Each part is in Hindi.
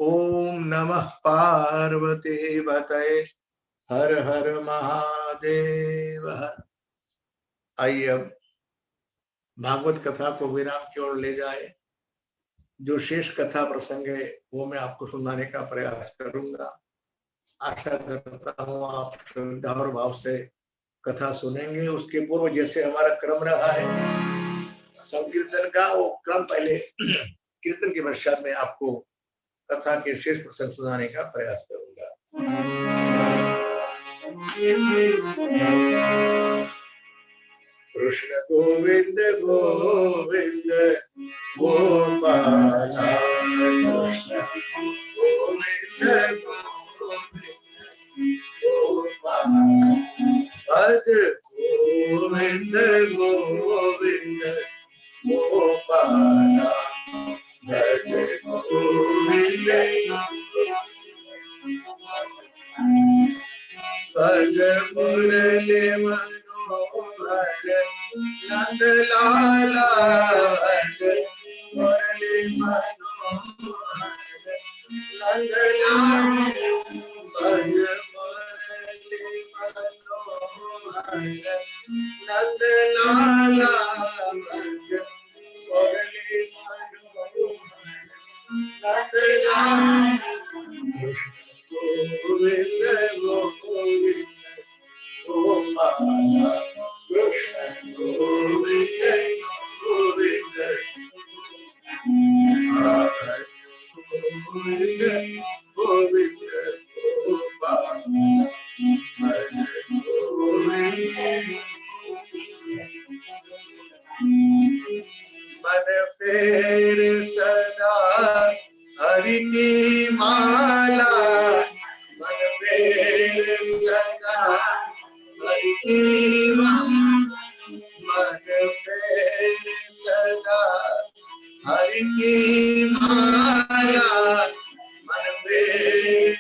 ओम नमः पार्वती पतये हर हर महादेव। आइए अब भागवत कथा को विराम की ओर ले जाए। जो शेष कथा प्रसंग है वो मैं आपको सुनाने का प्रयास करूंगा। आशा करता हूँ आप श्रद्धा और भाव से कथा सुनेंगे। उसके पूर्व जैसे हमारा क्रम रहा है संकीर्तन का, वो क्रम पहले कीर्तन के पश्चात में आपको कथा के शेष प्रसंग सुनाने का प्रयास करूंगा। कृष्ण गोविंद गोविंद गोपाल कृष्ण गोविंद गोपाल भज गोविंद गोविंद गोपाल भज गोविंद भज मुरली मनोहर नंद लाला भज मुरली मनोहर नंद लाला भज मुरली मनोहर नंद लाला भज मुरली मनोहर नंद लाला गोविंद गोविंद गोपाल कृष्ण गोविंद गोविंद गोविंद गोविंद गोपाल गोविंद मन फेर सदा हरि की माला मन फेर सदा हरि की माला मन फेर सदा हरि की माला मन फेर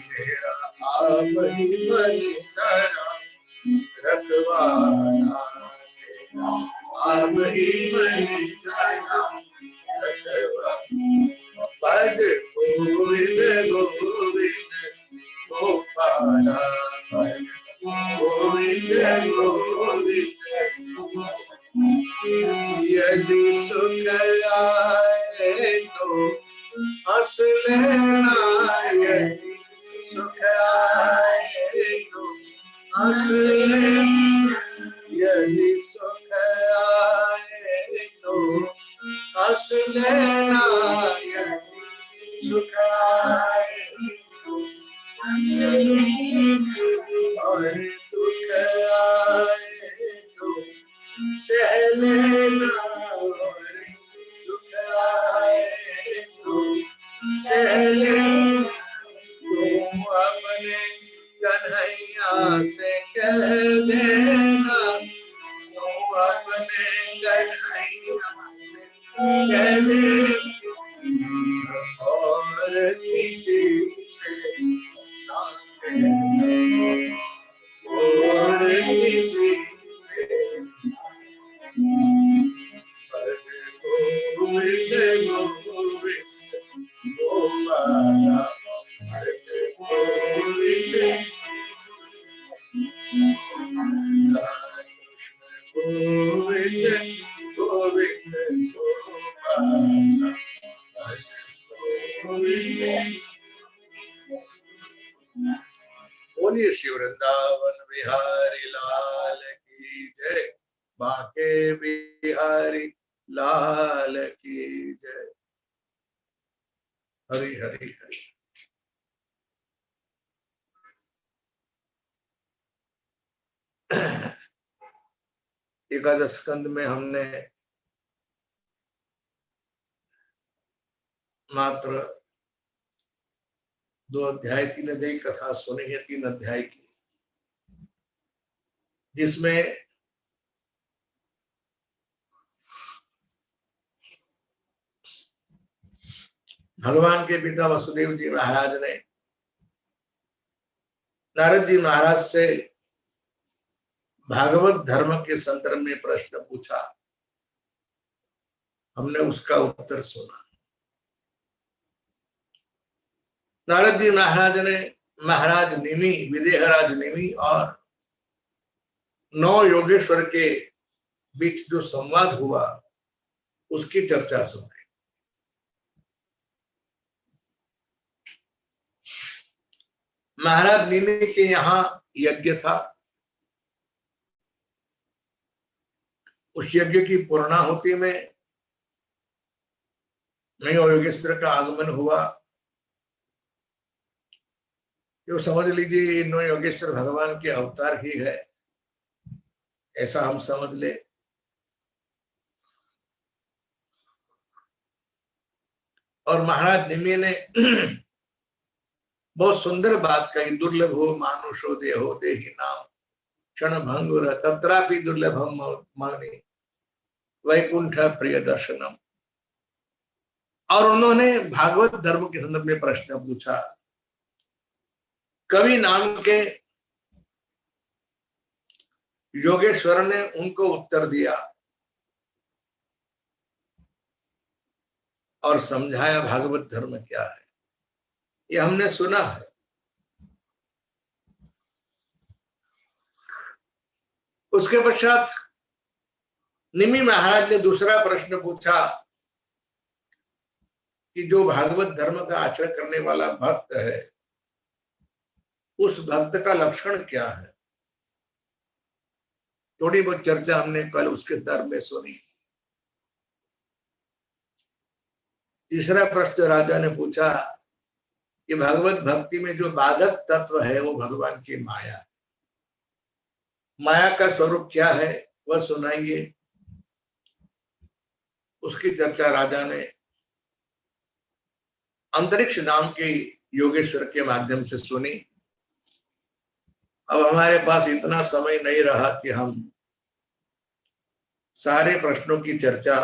तेरा आप ही बलिदाना रखवाला आप ही बलिदाना रखवाला भज गोविंद गोविंद गोपाल भज गोविंद गोविंद यदि सुख आए तो हंस लेना यदि सुख आए तो हंस लेना यदि सुख आए तो हंस लेना यदि सुख आए तो हंस लेना और दुख आए तो सह लेना और दुख आए तो सह लेना। तुम अपने कन्हैया से कह देना तुम अपने कन्हैया से कह देना और किसी से ना कहना और किसी से भज गोविंद गोविंद गोपाल भज गोविंद गोविंद गोविंद गोपाल भज गोविंद। बोलिए श्री वृंदावन बिहारी लाल की जय। बांके बिहारी लाल की जय। हरि हरि हरि। एकादश स्कंद में हमने मात्र 2 अध्याय 3 अध्याय कथा सुनी है, 3 अध्याय की, जिसमें भगवान के पिता वसुदेव जी महाराज ने नारद जी महाराज से भागवत धर्म के संदर्भ में प्रश्न पूछा हमने उसका उत्तर सुना। नारद जी महाराज ने महाराज निमि, विदेहराज निमि और 9 योगेश्वर के बीच जो संवाद हुआ उसकी चर्चा सुनाई। महाराज निमि के यहाँ यज्ञ था। उस यज्ञ की पूर्णाहुति में 9 योगेश्वर का आगमन हुआ। जो समझ लीजिए 9 योगेश्वर भगवान के अवतार ही है, ऐसा हम समझ ले। और महाराज निमि ने बहुत सुंदर बात कही, दुर्लभो मानुषो देहो देहि नाम क्षण भंगुर तत्रापि दुर्लभम माने वैकुंठ प्रिय दर्शनम। और उन्होंने भागवत धर्म के संदर्भ में प्रश्न पूछा। कवि नाम के योगेश्वर ने उनको उत्तर दिया और समझाया भागवत धर्म क्या है। ये हमने सुना है। उसके पश्चात निमि महाराज ने दूसरा प्रश्न पूछा कि जो भागवत धर्म का आचरण करने वाला भक्त है, उस भक्त का लक्षण क्या है। थोड़ी बहुत चर्चा हमने कल उसके संदर्भ में सुनी। तीसरा प्रश्न राजा ने पूछा कि भागवत भक्ति में जो बाधक तत्व है वो भगवान की माया। माया का स्वरूप क्या है वह सुनाइए। उसकी चर्चा राजा ने अंतरिक्ष नाम के योगेश्वर के माध्यम से सुनी। अब हमारे पास इतना समय नहीं रहा कि हम सारे प्रश्नों की चर्चा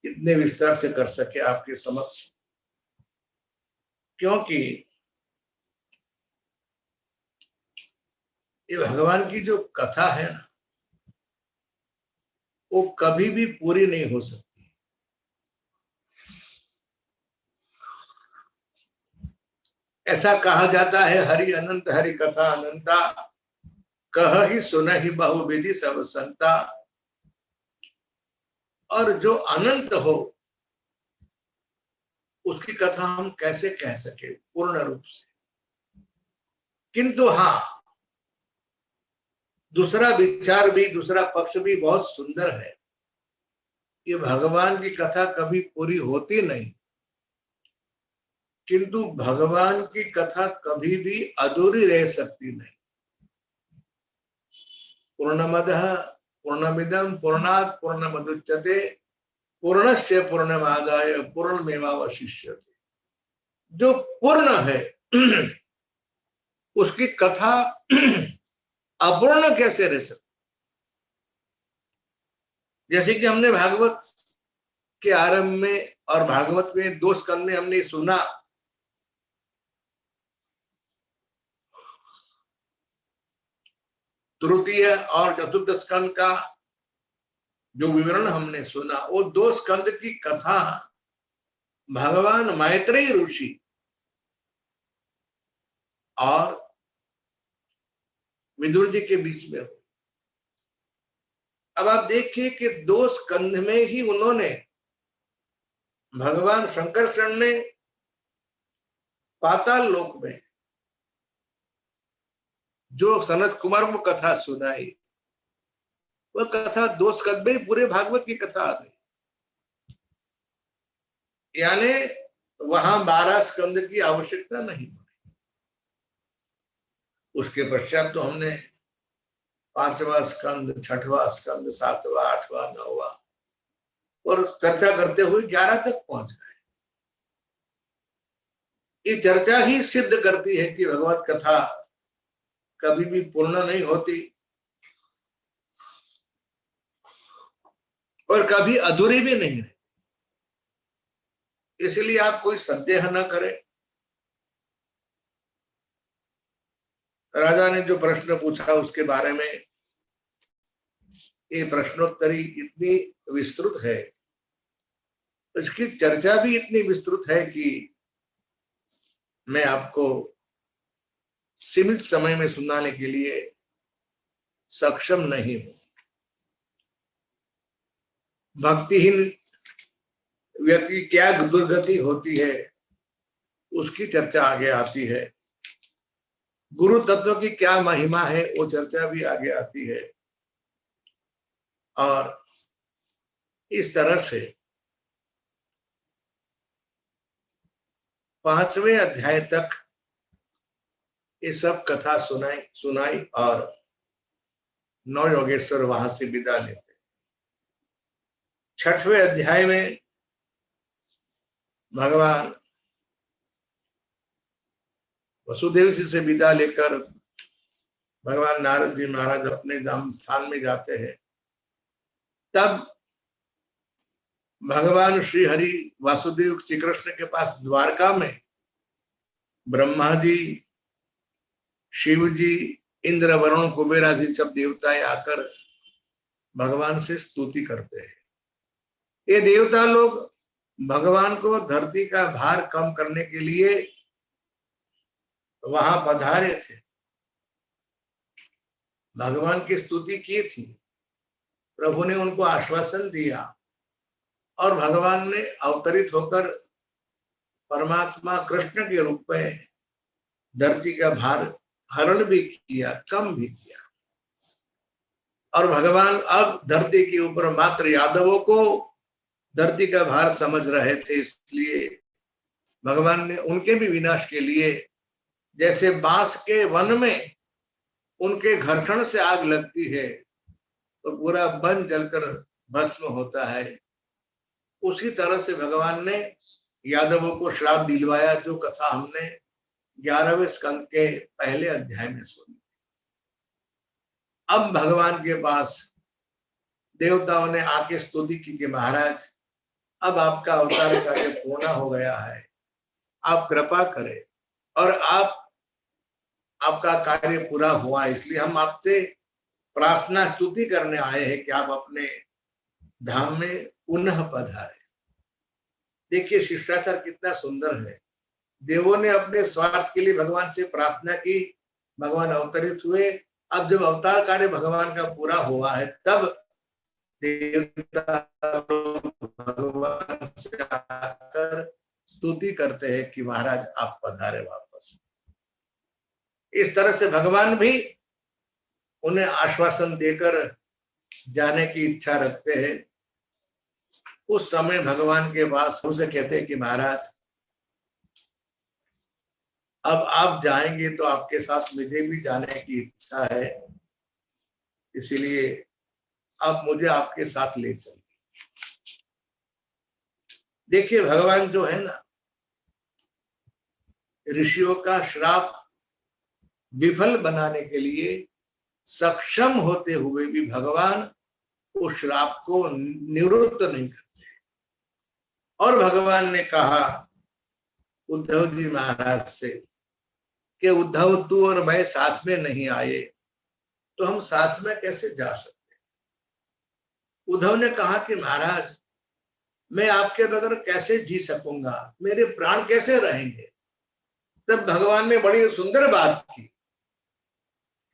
इतने विस्तार से कर सके आपके समक्ष, क्योंकि ये भगवान की जो कथा है ना, वो कभी भी पूरी नहीं हो सकती। ऐसा कहा जाता है, हरि अनंत हरि कथा अनंता, कह ही सुन ही बहुविधि सब संता। और जो अनंत हो उसकी कथा हम कैसे कह सके पूर्ण रूप से। किंतु हाँ, दूसरा विचार भी, दूसरा पक्ष भी बहुत सुंदर है कि भगवान की कथा कभी पूरी होती नहीं, किंतु भगवान की कथा कभी भी अधूरी रह सकती नहीं। पूर्णमदः पूर्णमिदं पूर्णात् पूर्णमुदच्यते पूर्णस्य पूर्णमादाय पूर्णमेवावशिष्यते। जो पूर्ण है उसकी कथा अपूर्ण कैसे रह सकती। जैसे कि हमने भागवत के आरंभ में और भागवत में 2 स्कंद में हमने सुना तृतीय और चतुर्थ स्कंद का जो विवरण हमने सुना, वो 2 स्कंद की कथा भगवान मैत्रेय ऋषि और विदुर जी के बीच में हो। अब आप देखिए कि 2 स्कंद में ही उन्होंने, भगवान शंकरषण ने पाताल लोक में जो सनत कुमार को कथा सुनाई, वह कथा 2 स्कंद में पूरे भागवत की कथा आ गई। यानी वहां 12 स्कंद की आवश्यकता नहीं पड़ी। उसके पश्चात तो हमने 5वां स्कंद, 6वां स्कंद, 7वां, 8वां, 9वां और चर्चा करते हुए 11 तक पहुंच गए। ये चर्चा ही सिद्ध करती है कि भगवत कथा कभी भी पूर्ण नहीं होती और कभी अधूरी भी नहीं रहती। इसलिए आप कोई संदेह न करें। राजा ने जो प्रश्न पूछा उसके बारे में ये प्रश्नोत्तरी इतनी विस्तृत है, इसकी चर्चा भी इतनी विस्तृत है कि मैं आपको सीमित समय में सुनाने के लिए सक्षम नहीं हूं। भक्तिहीन व्यक्ति क्या दुर्गति होती है उसकी चर्चा आगे आती है, गुरु तत्व की क्या महिमा है वो चर्चा भी आगे आती है। और इस तरह से 5वें अध्याय तक ये सब कथा सुनाई और 9 योगेश्वर वहां से विदा लेते। 6वें अध्याय में भगवान वसुदेव जी से विदा लेकर भगवान नारद जी महाराज अपने धाम स्थान में जाते हैं। तब भगवान श्री हरि वासुदेव श्री कृष्ण के पास द्वारका में ब्रह्मा जी, शिव जी, इंद्र, वरुण, कुबेर आदि सब देवताएं आकर भगवान से स्तुति करते हैं। ये देवता लोग भगवान को धरती का भार कम करने के लिए वहां पधारे थे, भगवान की स्तुति की थी, प्रभु ने उनको आश्वासन दिया और भगवान ने अवतरित होकर परमात्मा कृष्ण के रूप में धरती का भार हरण भी किया, कम भी किया। और भगवान अब धरती के ऊपर मात्र यादवों को धरती का भार समझ रहे थे, इसलिए भगवान ने उनके भी विनाश के लिए, जैसे बांस के वन में उनके घर्षण से आग लगती है तो पूरा वन जलकर भस्म होता है, उसी तरह से भगवान ने यादवों को श्राप दिलवाया, जो कथा हमने 11वें स्कंद के पहले अध्याय में सुनी। अब भगवान के पास देवताओं ने आके स्तुति की कि महाराज अब आपका अवतार कार्य पूर्ण हो गया है, आप कृपा करें और आपका कार्य पूरा हुआ, इसलिए हम आपसे प्रार्थना स्तुति करने आए हैं कि आप अपने धाम में पुनः पधारे। देखिए शिष्टाचार कितना सुंदर है। देवों ने अपने स्वार्थ के लिए भगवान से प्रार्थना की, भगवान अवतरित हुए। अब जब अवतार कार्य भगवान का पूरा हुआ है तब देवता भगवान से आकर स्तुति करते हैं कि महाराज आप पधारे वापस। इस तरह से भगवान भी उन्हें आश्वासन देकर जाने की इच्छा रखते हैं। उस समय भगवान के पास उसे कहते हैं कि महाराज अब आप जाएंगे तो आपके साथ मुझे भी जाने की इच्छा है, इसीलिए अब मुझे आपके साथ ले चलिए। देखिए भगवान जो है ना, ऋषियों का श्राप विफल बनाने के लिए सक्षम होते हुए भी भगवान उस श्राप को निवृत्त नहीं करते। और भगवान ने कहा उद्धव जी महाराज से कि उद्धव तू और मैं साथ में नहीं आए तो हम साथ में कैसे जा सकते। उद्धव ने कहा कि महाराज मैं आपके बगैर कैसे जी सकूंगा, मेरे प्राण कैसे रहेंगे। तब भगवान ने बड़ी सुंदर बात की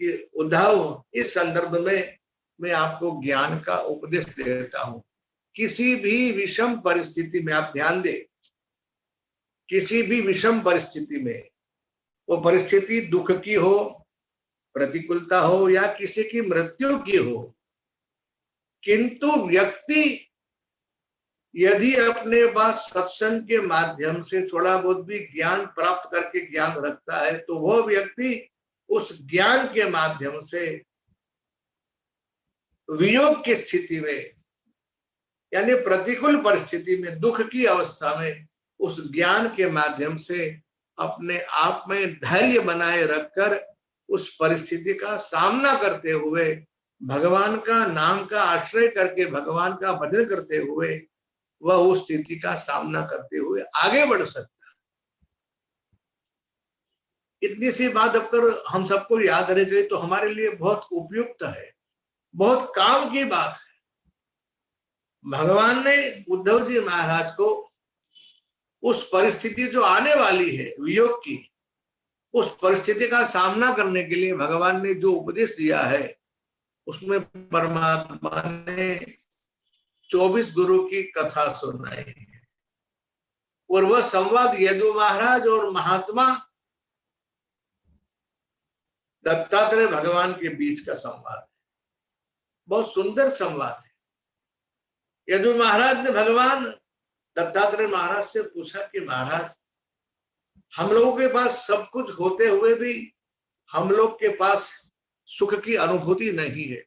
कि उद्धव इस संदर्भ में मैं आपको ज्ञान का उपदेश देता हूं। किसी भी विषम परिस्थिति में आप ध्यान दें, किसी भी विषम परिस्थिति में, वो परिस्थिति दुख की हो, प्रतिकूलता हो या किसी की मृत्यु की हो, किंतु व्यक्ति यदि अपने पास सत्संग के माध्यम से थोड़ा बहुत भी ज्ञान प्राप्त करके ज्ञान रखता है तो वह व्यक्ति उस ज्ञान के माध्यम से वियोग की स्थिति में यानी प्रतिकूल परिस्थिति में, दुख की अवस्था में उस ज्ञान के माध्यम से अपने आप में धैर्य बनाए रखकर उस परिस्थिति का सामना करते हुए भगवान का नाम का आश्रय करके भगवान का भजन करते हुए वह उस स्थिति का सामना करते हुए आगे बढ़ सकता है। इतनी सी बात अगर हम सबको याद रह गई तो हमारे लिए बहुत उपयुक्त है। बहुत काम की बात है। भगवान ने उद्धव जी महाराज को उस परिस्थिति जो आने वाली है वियोग की, उस परिस्थिति का सामना करने के लिए भगवान ने जो उपदेश दिया है, उसमें परमात्मा ने 24 गुरु की कथा सुनाई है। और वह संवाद यदु महाराज और महात्मा दत्तात्रेय भगवान के बीच का संवाद है। बहुत सुंदर संवाद है। यदु महाराज ने भगवान दत्तात्रेय महाराज से पूछा कि महाराज, हम लोगों के पास सब कुछ होते हुए भी हम लोग के पास सुख की अनुभूति नहीं है,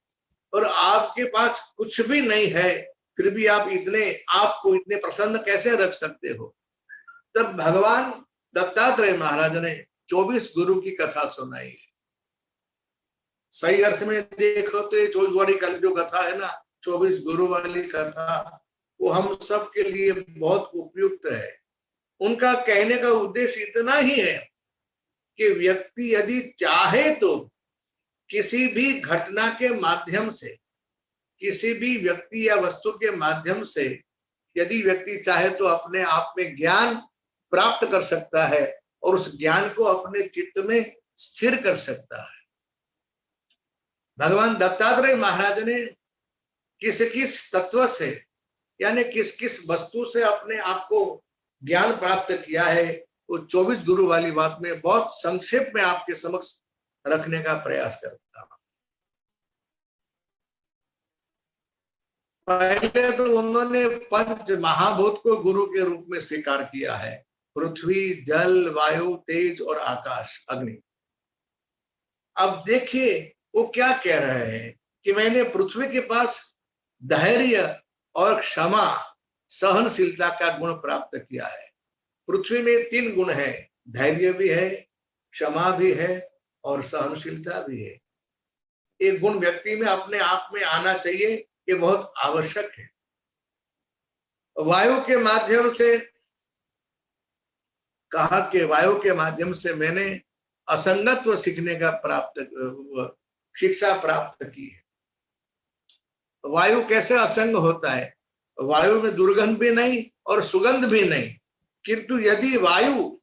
और आपके पास कुछ भी नहीं है, फिर भी आप आपको इतने प्रसन्न कैसे रख सकते हो? तब भगवान दत्तात्रेय महाराज ने 24 गुरु की कथा सुनाई है। सही अर्थ में देखो तो ये 24 वाली जो कथा है ना, 24 गुरु वाली कथा, वो हम सब के लिए बहुत उपयुक्त है। उनका कहने का उद्देश्य इतना ही है कि व्यक्ति यदि चाहे तो किसी भी घटना के माध्यम से, किसी भी व्यक्ति या वस्तु के माध्यम से यदि व्यक्ति चाहे तो अपने आप में ज्ञान प्राप्त कर सकता है और उस ज्ञान को अपने चित्त में स्थिर कर सकता है। भगवान दत्तात्रेय महाराज ने किस किस तत्व से, यानी किस किस वस्तु से अपने आप को ज्ञान प्राप्त किया है, वो 24 गुरु वाली बात में बहुत संक्षेप में आपके समक्ष रखने का प्रयास करता हूं। पहले तो उन्होंने पंच महाभूत को गुरु के रूप में स्वीकार किया है, पृथ्वी, जल, वायु, तेज और आकाश, अग्नि। अब देखिए वो क्या कह रहे हैं कि मैंने पृथ्वी के पास धैर्य और क्षमा, सहनशीलता का गुण प्राप्त किया है। पृथ्वी में 3 गुण है, धैर्य भी है, क्षमा भी है और सहनशीलता भी है। एक गुण व्यक्ति में अपने आप में आना चाहिए, ये बहुत आवश्यक है। वायु के माध्यम से कहा कि वायु के माध्यम से मैंने असंगत्व सीखने का शिक्षा प्राप्त की है। वायु कैसे असंग होता है? वायु में दुर्गंध भी नहीं और सुगंध भी नहीं, किंतु यदि वायु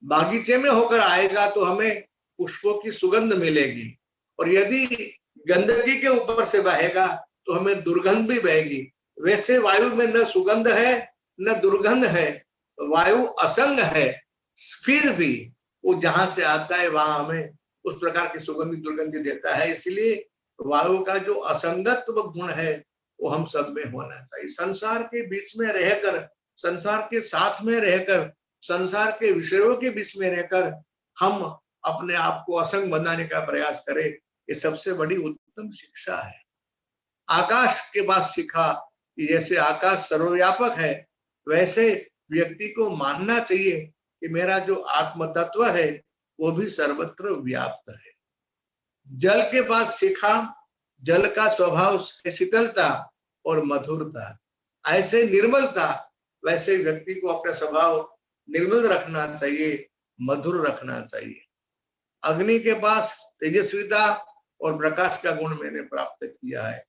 बागीचे में होकर आएगा तो हमें पुष्पों की सुगंध मिलेगी, और यदि गंदगी के ऊपर से बहेगा तो हमें दुर्गंध भी बहेगी। वैसे वायु में न सुगंध है न दुर्गंध है, वायु असंग है, फिर भी वो जहां से आता है वहां हमें उस प्रकार की सुगंधी दुर्गंधी देता है। इसलिए वायु का जो असंगत्व गुण है वो हम सब में होना चाहिए। संसार के बीच में रहकर, संसार के साथ में रहकर, संसार के विषयों के बीच में रहकर हम अपने आप को असंग बनाने का प्रयास करें, ये सबसे बड़ी उत्तम शिक्षा है। आकाश के बाद सीखा कि जैसे आकाश सर्वव्यापक है, वैसे व्यक्ति को मानना चाहिए कि मेरा जो आत्म तत्व है वो भी सर्वत्र व्याप्त है। जल के पास सीखा, जल का स्वभाव शीतलता और मधुरता, ऐसे निर्मलता, वैसे व्यक्ति को अपना स्वभाव निर्मल रखना चाहिए, मधुर रखना चाहिए। अग्नि के पास तेजस्विता और प्रकाश का गुण मैंने प्राप्त किया है।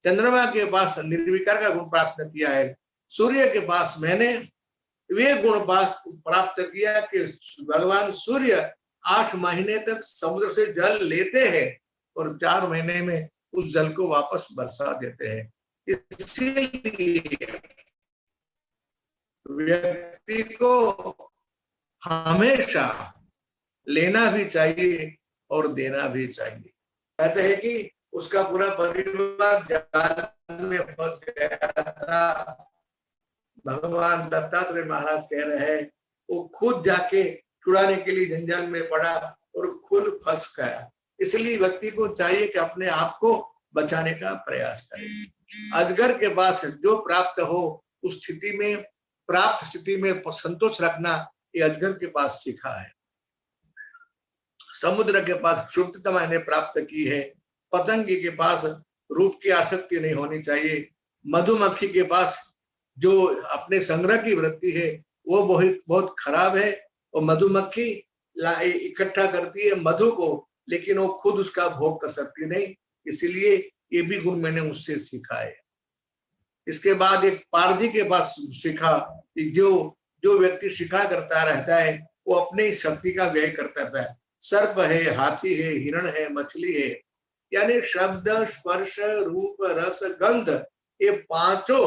चंद्रमा के पास निर्विकार का गुण प्राप्त किया है। सूर्य के पास मैंने वे गुण प्राप्त किया कि भगवान सूर्य 8 महीने तक समुद्र से जल लेते हैं और 4 महीने में उस जल को वापस बरसा देते हैं। इसीलिए व्यक्ति को हमेशा लेना भी चाहिए और देना भी चाहिए। कहते हैं कि उसका पूरा परिवार जाल में फंस गया था। भगवान दत्तात्रेय महाराज कह रहे हैं वो खुद जाके छुड़ाने के लिए जंजाल में पड़ा और खुद फंस गया। इसलिए व्यक्ति को चाहिए कि अपने आप को बचाने का प्रयास करे। अजगर के पास जो प्राप्त हो उस स्थिति में, प्राप्त स्थिति में संतोष रखना, ये अजगर के पास सीखा है। समुद्र के पास क्षुब्धता मैंने प्राप्त की है। पतंगी के पास रूप की आसक्ति नहीं होनी चाहिए। मधुमक्खी के पास जो अपने संग्रह की वृत्ति है वो बहुत खराब है। और मधुमक्खी इकट्ठा करती है मधु को, लेकिन वो खुद उसका भोग कर सकती नहीं। इसीलिए ये भी गुण मैंने उससे सीखा है। इसके बाद एक पारधी के पास सीखा कि जो व्यक्ति शिकार करता रहता है वो अपने शक्ति का व्यय करता रहता है। सर्प है, हाथी है, हिरण है, मछली है, यानी शब्द, स्पर्श, रूप, रस, गंध, ये पांचों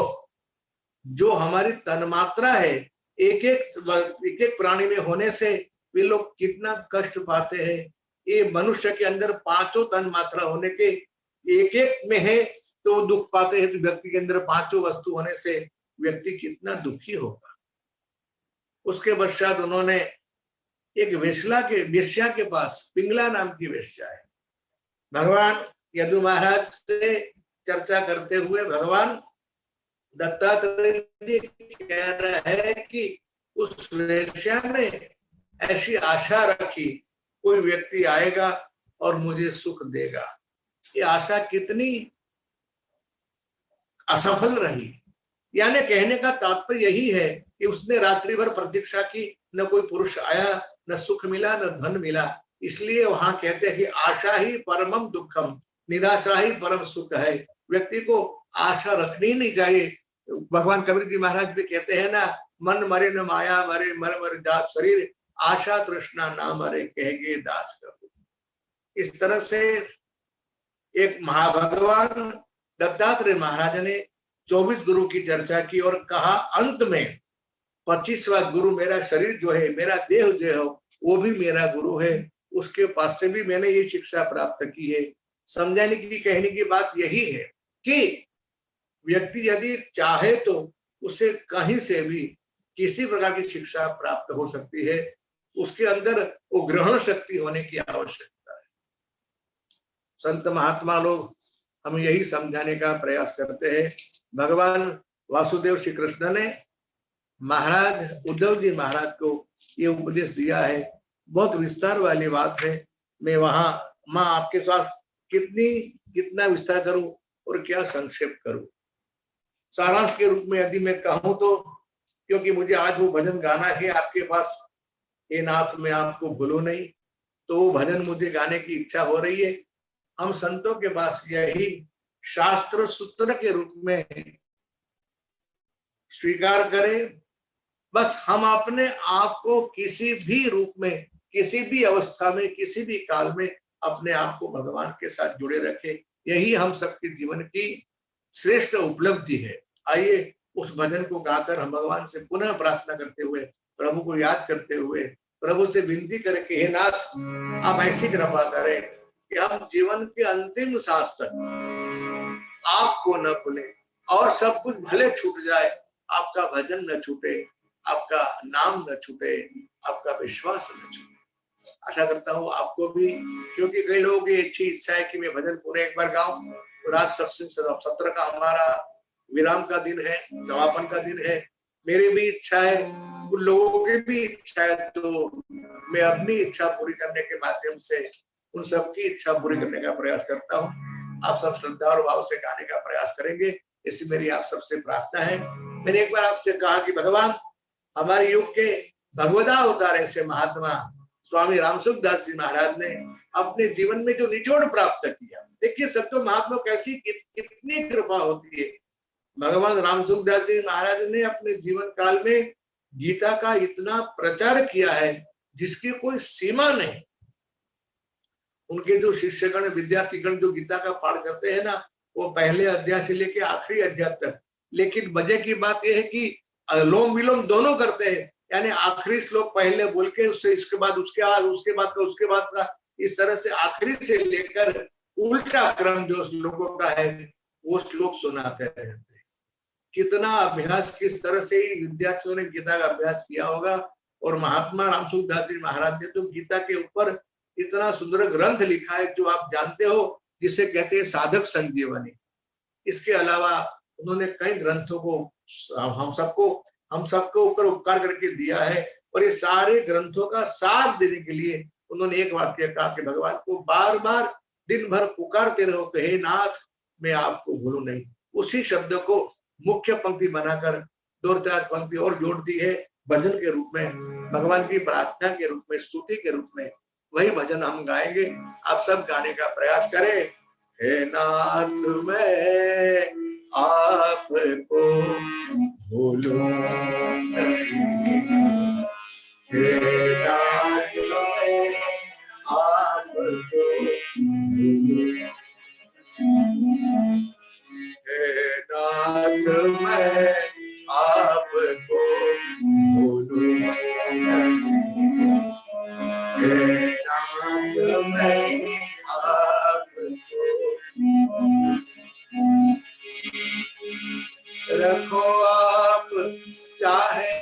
जो हमारी तन्मात्रा है, एक एक प्राणी में होने से वे लोग कितना कष्ट पाते हैं। ये मनुष्य के अंदर पांचों तन्मात्रा होने के एक एक में है तो दुख पाते हैं, तो व्यक्ति के अंदर पांचों वस्तु होने से व्यक्ति कितना दुखी होगा। उसके पश्चात उन्होंने एक वेश्या के पास, पिंगला नाम की वेश्या है, भगवान यदु महाराज से चर्चा करते हुए भगवान दत्तात्रेय जी कह रहे हैं कि उस वेश्या ने ऐसी आशा रखी कोई व्यक्ति आएगा और मुझे सुख देगा। ये आशा कितनी असफल रही। यानी कहने का तात्पर्य यही है कि उसने रात्रि भर प्रतीक्षा की, न कोई पुरुष आया, न सुख मिला, न धन मिला। इसलिए वहां कहते हैं कि आशा ही परमम दुखम, निराशा ही परम सुख है। व्यक्ति को आशा रखनी नहीं चाहिए। भगवान कबीर जी महाराज भी कहते हैं ना, मन मरे न माया मरे, मर मर जात शरीर, आशा तृष्णा ना मरे, कहेंगे दास कबीर। इस तरह से एक महाभगवान दत्तात्रेय महाराज ने 24 गुरु की चर्चा की और कहा अंत में 25वां गुरु मेरा शरीर जो है, मेरा देह जो है वो भी मेरा गुरु है, उसके पास से भी मैंने ये शिक्षा प्राप्त की है। समझाने की, कहने की बात यही है कि व्यक्ति यदि चाहे तो उसे कहीं से भी किसी प्रकार की शिक्षा प्राप्त हो सकती है। उसके अंदर वो ग्रहण शक्ति होने की आवश्यकता है। संत महात्मा लोग हमें यही समझाने का प्रयास करते हैं। भगवान वासुदेव श्री कृष्ण ने महाराज उद्धव जी महाराज को ये उपदेश दिया है। बहुत विस्तार वाली बात है। मैं आपके पास कितना विस्तार करूं और क्या संक्षेप करूं। सारांश के रूप में यदि मैं कहूं तो, क्योंकि मुझे आज वो भजन गाना है आपके पास, हे नाथ मैं आपको भूलूं नहीं, तो वो भजन मुझे गाने की इच्छा हो रही है। हम संतों के पास यही शास्त्र सूत्र के रूप में स्वीकार करें। बस हम अपने आप को किसी भी रूप में, किसी भी अवस्था में, किसी भी काल में अपने आप को भगवान के साथ जुड़े रखें। यही हम सबके जीवन की श्रेष्ठ उपलब्धि है। आइए उस भजन को गाकर हम भगवान से पुनः प्रार्थना करते हुए, प्रभु को याद करते हुए, प्रभु से विनती करें कि हे नाथ आप ऐसी कृपा करें कि हम जीवन के अंतिम सांस तक आपको न भूलें और सब कुछ भले छूट जाए, आपका भजन न छूटे, आपका नाम न छूटे, आपका विश्वास न छूटे। आशा करता हूँ आपको भी, क्योंकि कई लोगों की अच्छी इच्छा है कि मैं भजन पूरे एक बार गाऊं। तो राज सत्संग सत्र का हमारा विराम का दिन है, समापन का दिन है। मेरी भी इच्छा है, उन लोगों की भी इच्छा है, तो मैं अपनी इच्छा पूरी करने के माध्यम से उन सबकी इच्छा पूरी करने का प्रयास करता हूँ। आप सब श्रद्धा और भाव से गाने का प्रयास करेंगे, ऐसी मेरी आप सबसे प्रार्थना है। मैंने एक बार आपसे कहा कि भगवान हमारे युग के भगवदा अवतार ऐसे महात्मा स्वामी रामसुखदास जी महाराज ने अपने जीवन में जो निचोड़ प्राप्त किया, देखिए सत्य महात्मा कैसी कितनी कृपा होती है। भगवान रामसुखदास जी महाराज ने अपने जीवन काल में गीता का इतना प्रचार किया है जिसकी कोई सीमा नहीं। उनके जो शिष्यगण, विद्यार्थीगण जो गीता का पाठ करते हैं ना, वो पहले अध्याय से लेके आखिरी अध्याय तक, लेकिन मजे की बात यह है कि लोम विलोम दोनों करते हैं। यानी आखिरी श्लोक पहले बोल के उससे इसके बाद उसके बाद का इस तरह से आखिरी से लेकर उल्टा क्रम जो श्लोकों का है वो श्लोक सुनाते रहते हैं। कितना अभ्यास, किस तरह से विद्यार्थियों ने गीता का अभ्यास किया होगा। और महात्मा रामसुखदास जी महाराज ने तो गीता के ऊपर इतना सुंदर ग्रंथ लिखा है जो आप जानते हो, जिसे कहते हैं साधक संजीवनी। इसके अलावा उन्होंने कई ग्रंथों को हम सबको ऊपर उपकार करके दिया है। और ये सारे ग्रंथों का साथ देने के लिए उन्होंने एक वाक्य कहा कि भगवान को बार बार दिन भर पुकारते रहो कि हे नाथ मैं आपको भूलूं नहीं। उसी शब्द को मुख्य पंक्ति बनाकर 2-4 पंक्ति और जोड़ दी है भजन के रूप में, भगवान की प्रार्थना के रूप में, स्तुति के रूप में। वही भजन हम गाएंगे। आप सब गाने का प्रयास करें। हे नाथ मैं आपको भूलूं नहीं, हे नाथ मैं आपको भूलूं, हे नाथ मैं आपको भूलूं नहीं, हे नाथ मैं आपको रखो आप चाहे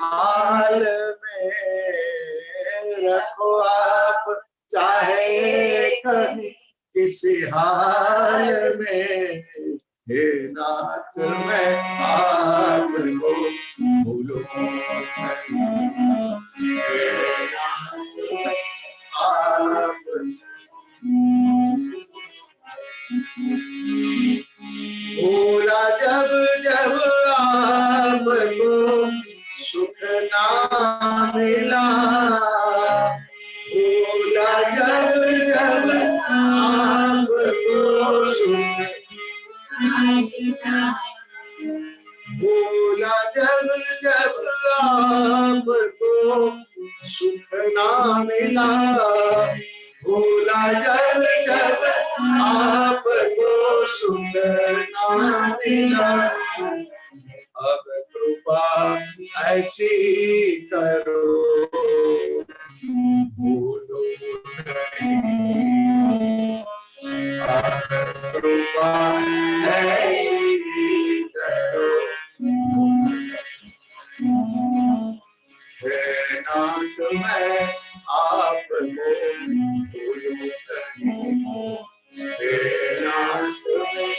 हाल में, रखो आप चाहे कहीं किसी हाल में, हे नाथ मैं आपको भूलूं नहीं, हे नाथ मैं आपको भूला जब जब आपको सुख ना मिला, भूला जब जब आपको सुख, भूला जब जब आपको सुख ना मिला, भूला जब जब आपको सुख ना मिला, अब कृपा ऐसी करो भूलो नहीं, अब कृपा ऐसी करो, हे नाथ मैं आपको भूलूं नहीं, हे नाथ मैं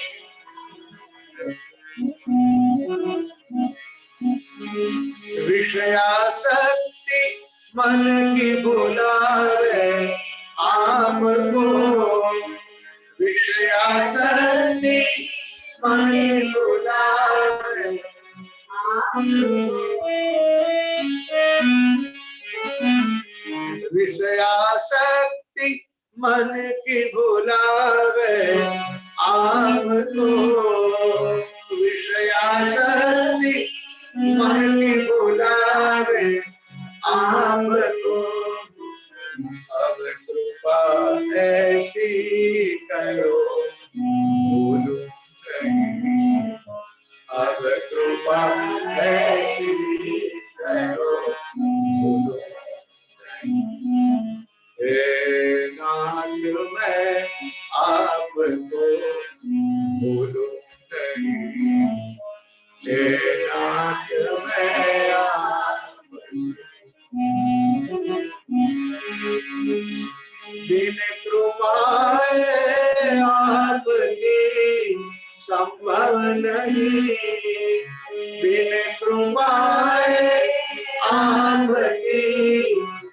विषयासक्ति मन की बुलावे आपको, विषयासक्ति मन की बुलावे, विषयासक्ति मन की बुलावे आपको, विषयासक्ति मन की बुलावे आपको, अब कृपा ऐसी करो भूलूं नहीं, अब कृपा ऐसी करो भूलूं नहीं, हे नाथ मैं आपको भूलूं नहीं, हे नाथ मैं बिन कृपाए आपकी संभव नहीं, बिन कृपाए आपकी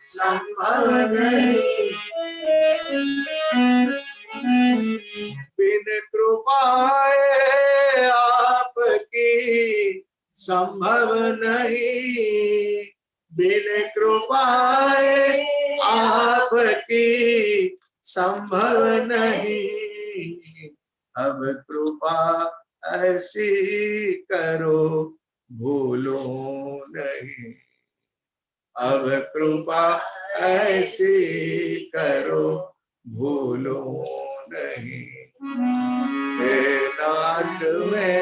संभव नहीं, बिन कृपाए आपकी संभव नहीं, बिन कृपाए आपकी संभव नहीं, अब कृपा ऐसी करो भूलो नहीं, अब कृपा ऐसी करो भूलो नहीं, हे नाथ मैं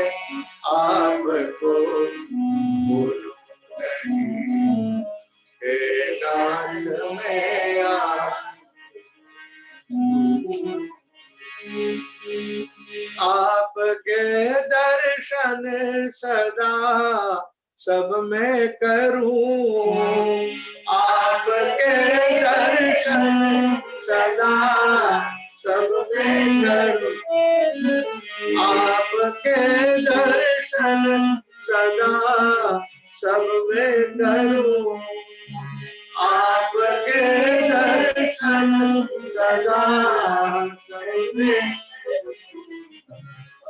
आपको भूलूं नहीं, हे नाथ मैं आपके दर्शन सदा सब मैं करूं, आपके दर्शन सदा सब मैं करूं, आपके दर्शन सदा सब मैं करूं, आपके दर्शन सदा सब मैं,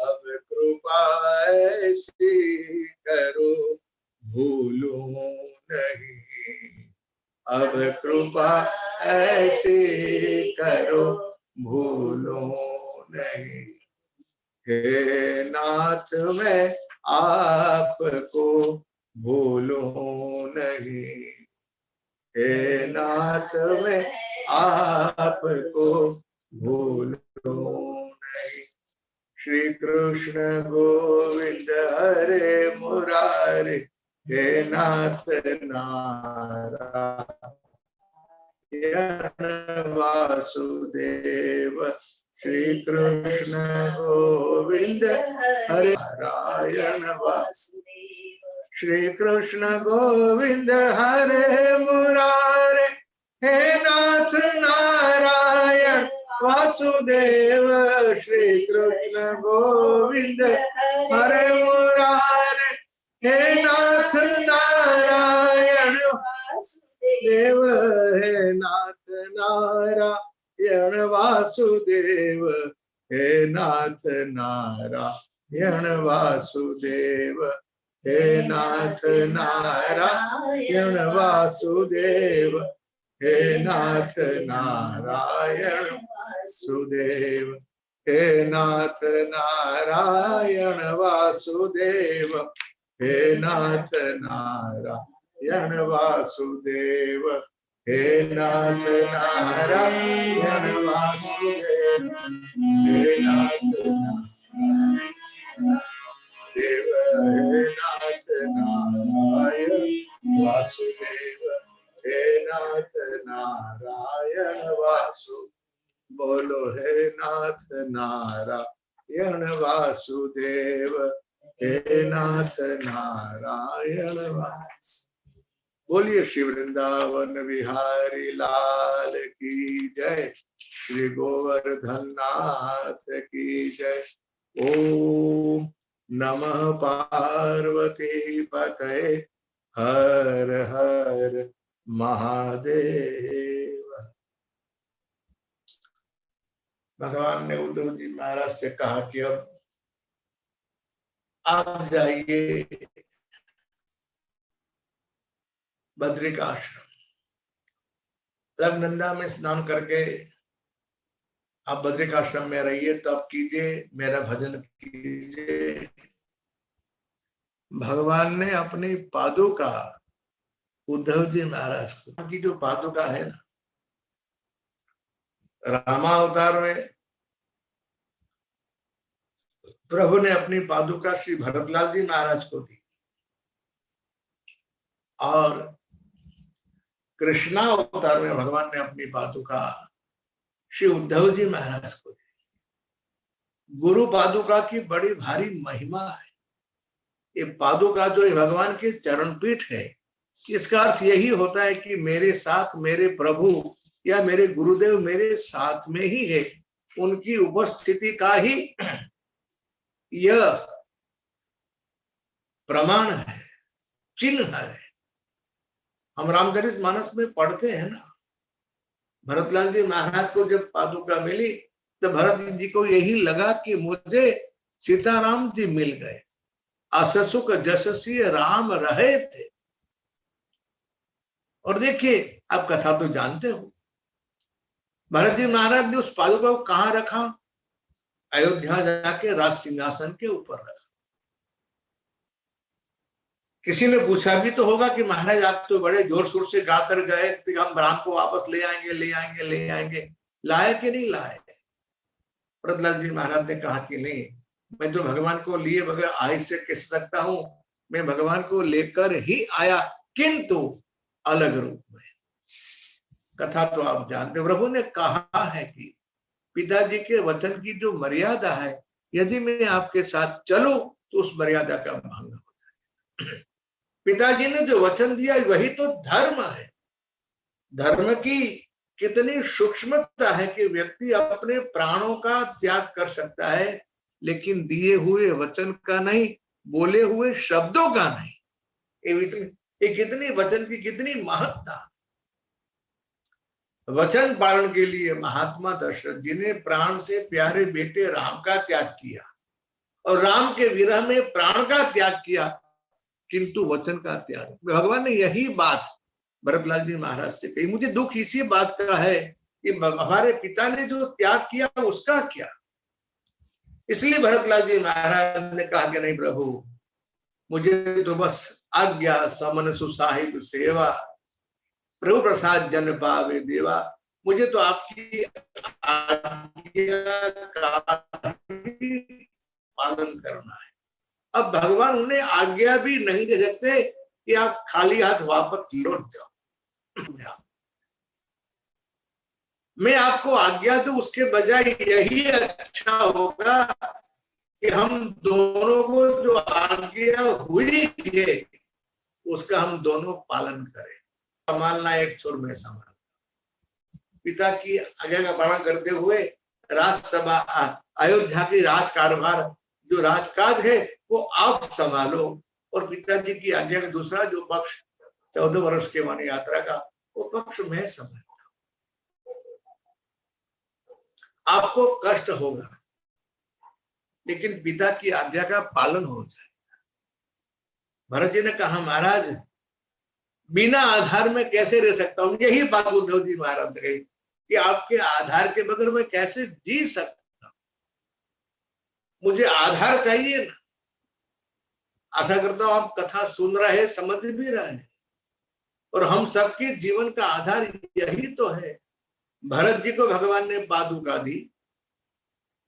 अब कृपा ऐसी करो भूलो नहीं, अब कृपा ऐसी करो भूलो नहीं। हे नाथ मैं आपको भूलूं नहीं, हे नाथ मैं आपको भूलूं नहीं। श्री कृष्ण गोविंद हरे मुरारे, हे नाथ नारायण वासुदेव। श्री कृष्ण गोविंद हरे नारायण वासुदेव। श्री कृष्ण गोविंद हरे मुरारे, हे नाथ नारायण वासुदेव। श्री कृष्ण गोविंद हरे मुरारे, हे नाथ नारायण वासुदेव। हे नाथ नारायण वासुदेव, हे नाथ नारायण वासुदेव। हे नाथ नारायण वासुदेव, हे नाथ नारायण वासुदेव। हे नाथ नारायण वासुदेव, हे नाथ नारायण वासुदेव। हे नाथ नारायण वासुदेव, हे नाथ देव। हे नाथ नारायण वासुदेव, हे नाथ नारायण वासु। बोलो हे नाथ नारायण वासुदेव, हे नाथ नारायण वासु। बोलिए श्री वृंदावन बिहारी लाल की जय, श्री गोवर्धन नाथ की जय। ओम नमः पार्वती पतये, हर हर महादेव। भगवान ने उद्धव जी महाराज से कहा कि अब आप जाइए बद्रिकाश्रम, अलकनंदा में स्नान करके आप बद्रिकाश्रम में रहिए, तब कीजिए, मेरा भजन कीजिए। भगवान ने अपनी पादुका उद्धव जी महाराज को, की जो पादुका है ना, रामावतार में प्रभु ने अपनी पादुका श्री भरतलाल जी महाराज को दी, और कृष्णा अवतार में भगवान ने अपनी पादुका श्री उद्धव जी महाराज को दी। गुरु पादुका की बड़ी भारी महिमा है। ये पादुका जो है भगवान के चरण पीठ है, इसका अर्थ यही होता है कि मेरे साथ मेरे प्रभु या मेरे गुरुदेव मेरे साथ में ही है, उनकी उपस्थिति का ही यह प्रमाण है, चिन्ह है। हम रामचरित मानस में पढ़ते हैं ना, भरतलाल जी महाराज को जब पादुका मिली तो भरत जी को यही लगा कि मुझे सीताराम जी मिल गए, अससुक जससी राम रहे थे। और देखिए, आप कथा तो जानते हो, भरत जी महाराज ने उस पादुका को कहां रखा? अयोध्या जाके राज सिंहासन के ऊपर रखा। किसी ने पूछा भी तो होगा कि महाराज आप तो बड़े जोर शोर से गा कर गए कि हम राम को वापस ले आएंगे, ले आएंगे, ले आएंगे। लाए कि नहीं लाए? भरतलाल जी महाराज ने कहा कि नहीं, मैं तो भगवान को लिए बगैर आ से कह सकता हूं, मैं भगवान को लेकर ही आया, किंतु अलग रूप में। कथा तो आप जानते। प्रभु ने कहा है कि पिताजी के वचन की जो मर्यादा है, यदि मैं आपके साथ चलूं तो उस मर्यादा का भंग हो जाए। पिताजी ने जो वचन दिया वही तो धर्म है। धर्म की कितनी सूक्ष्मता है कि व्यक्ति अपने प्राणों का त्याग कर सकता है, लेकिन दिए हुए वचन का नहीं, बोले हुए शब्दों का नहीं। ये कितनी वचन की कितनी महत्ता। वचन पालन के लिए महात्मा दशरथ जी ने प्राण से प्यारे बेटे राम का त्याग किया, और राम के विरह में प्राण का त्याग किया, किंतु वचन का त्याग। भगवान ने यही बात भरतलाल जी महाराज से कही, मुझे दुख इसी बात का है कि हमारे पिता ने जो त्याग किया उसका क्या। इसलिए भरतलाल जी महाराज ने कहा कि नहीं प्रभु, मुझे तो बस आज्ञा समन सुसाहिब सेवा, प्रभु प्रसाद जन पावे देवा, मुझे तो आपकी आज्ञा का पालन करना है। अब भगवान उन्हें आज्ञा भी नहीं दे सकते कि आप खाली हाथ वापस लौट जाओ। मैं आपको आज्ञा दूं, उसके बजाय यही अच्छा होगा कि हम दोनों को जो आज्ञा हुई है उसका हम दोनों पालन करें। संभालना एक छोर में संभाल, पिता की आज्ञा का पालन करते हुए राजसभा अयोध्या की राज कारोबार जो राजकाज है वो आप संभालो, और पिताजी की आज्ञा का दूसरा जो पक्ष 14 वर्ष के वन यात्रा का वो पक्ष मैं संभालता। आपको कष्ट होगा लेकिन पिता की आज्ञा का पालन हो जाए। भरत जी ने कहा महाराज बिना आधार में कैसे रह सकता हूं, यही बात उद्धव जी महाराज ने कही कि आपके आधार के बगैर मैं कैसे जी सकता, मुझे आधार चाहिए ना। आशा करता हूं आप कथा सुन रहे, समझ भी रहे, और हम सबके जीवन का आधार यही तो है। भरत जी को भगवान ने पादुका दी,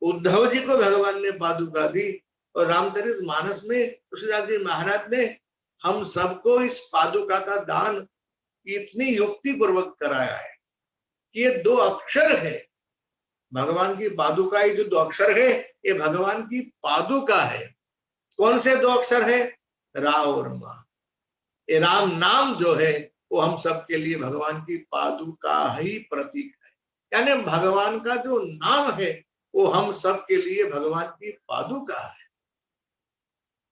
उद्धव जी को भगवान ने पादुका दी, और रामचरित मानस में तुलसीदास जी महाराज ने हम सबको इस पादुका का दान इतनी युक्ति पूर्वक कराया है कि ये 2 अक्षर है भगवान की पादुका। ये जो 2 अक्षर है ये भगवान की पादुका है। कौन से 2 अक्षर है? रा और मा। ये राम नाम जो है वो हम सबके लिए भगवान की पादुका ही प्रतीक है, यानी भगवान का जो नाम है वो हम सबके लिए भगवान की पादुका है।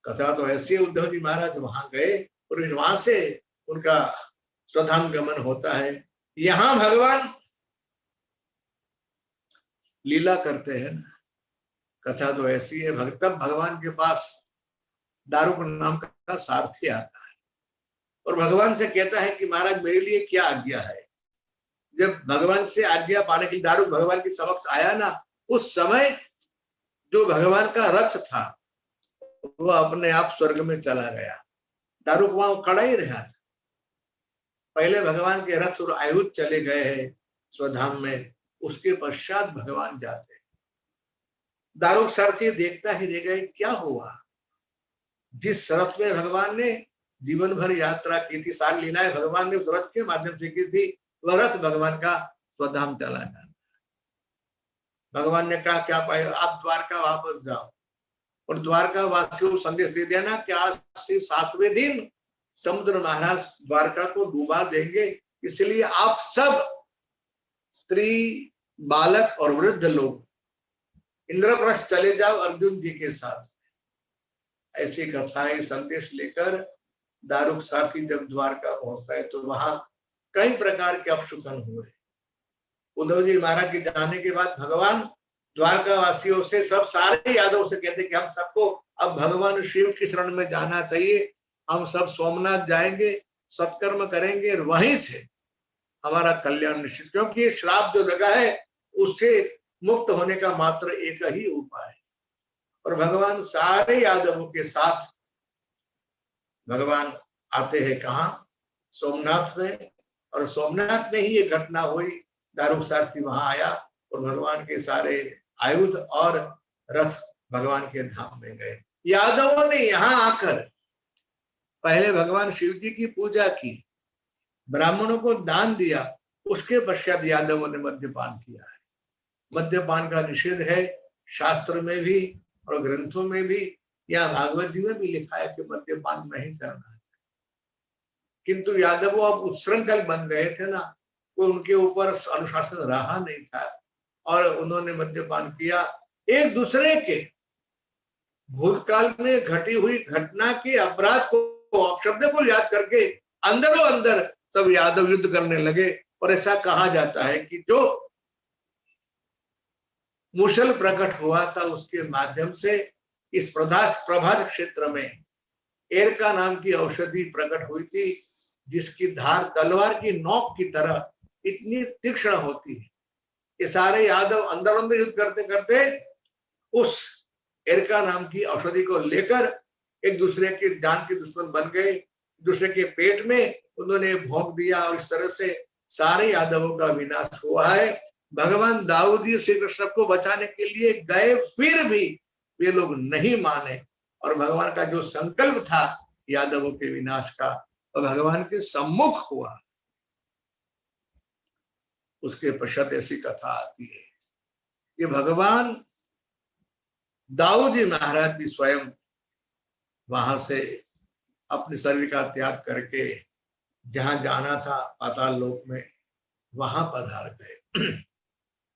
कथा तो ऐसी, उद्धव जी महाराज वहां गए और वहां से उनका स्वधाम गमन होता है। यहां भगवान लीला करते हैं ना। कथा तो ऐसी है, तब भगवान के पास दारुक नाम का सारथी आता है और भगवान से कहता है कि महाराज मेरे लिए क्या आज्ञा है। जब भगवान से आज्ञा पाने के लिए दारुक भगवान के समक्ष आया ना, उस समय जो भगवान का रथ था वो अपने आप स्वर्ग में चला गया। दारुक वहां खड़ा ही रहा था। पहले भगवान के रथ और आयुध चले गए हैं स्वधाम में, उसके पश्चात भगवान जाते। दारुक सारथी देखता ही रह गए, क्या हुआ। जिस रथ में भगवान ने जीवन भर यात्रा की थी, सारी लीलाएं भगवान ने उस रथ के माध्यम से की थी, वह रथ भगवान का स्वधाम चला गया। भगवान ने कहा क्या पाए, आप द्वारका वापस जाओ और द्वारका वासियों को संदेश दे देना कि आज से 7वें दिन समुद्र महाराज द्वारका को डुबा देंगे, इसलिए आप सब स्त्री, बालक और वृद्ध लोग इंद्रप्रस्थ चले जाओ अर्जुन जी के साथ। ऐसी कथाएं संदेश लेकर दारुक सारथी जब द्वारका पहुंचता है तो वहां कई प्रकार के अपशुकन हुए। उद्धव जी महाराज के जाने के बाद भगवान द्वारका वासियों से, सब सारे यादवों से कहते कि हम सबको अब भगवान शिव की शरण में जाना चाहिए, हम सब सोमनाथ जाएंगे, सत्कर्म करेंगे और वहीं से हमारा कल्याण निश्चित, क्योंकि ये श्राप जो लगा है उससे मुक्त होने का मात्र एक ही उपाय है। और भगवान सारे यादवों के साथ भगवान आते हैं कहाँ? सोमनाथ में। और सोमनाथ में ही ये घटना हुई, दारुक सारथी वहां आया और भगवान के सारे आयुध और रथ भगवान के धाम में गए। यादवों ने यहाँ आकर पहले भगवान शिव जी की पूजा की, ब्राह्मणों को दान दिया, उसके पश्चात यादवों ने मद्यपान किया है। मद्यपान का निषेध है शास्त्र में भी और ग्रंथों में भी, या भागवत जी में भी लिखा है कि मद्यपान नहीं करना है। किंतु यादवों अब उच्छृंखल बन गए थे ना, वो उनके ऊपर अनुशासन रहा नहीं था और उन्होंने मद्यपान किया। एक दूसरे के भूतकाल में घटी हुई घटना के अपराध को अपशब्द को याद करके अंदरों अंदर सब यादव युद्ध करने लगे। और ऐसा कहा जाता है कि जो मुशल प्रकट हुआ था उसके माध्यम से इस प्रभात क्षेत्र में एरका नाम की औषधि प्रकट हुई थी, जिसकी धार तलवार की नोक की तरह इतनी तीक्ष्ण होती है। ये सारे यादव अंदर अंदर युद्ध करते करते उस एरका नाम की औषधि को लेकर एक दूसरे के जान के दुश्मन बन गए, दूसरे के पेट में उन्होंने भोंक दिया और इस तरह से सारे यादवों का विनाश हुआ है। भगवान दाऊद जी श्री कृष्ण को बचाने के लिए गए, फिर भी वे लोग नहीं माने और भगवान का जो संकल्प था यादवों के विनाश का और भगवान के सम्मुख हुआ। उसके पश्चात ऐसी कथा आती है कि भगवान दाऊद जी महाराज भी स्वयं वहां से अपने शरीर का त्याग करके जहां जाना था पाताल लोक में वहां पधार गए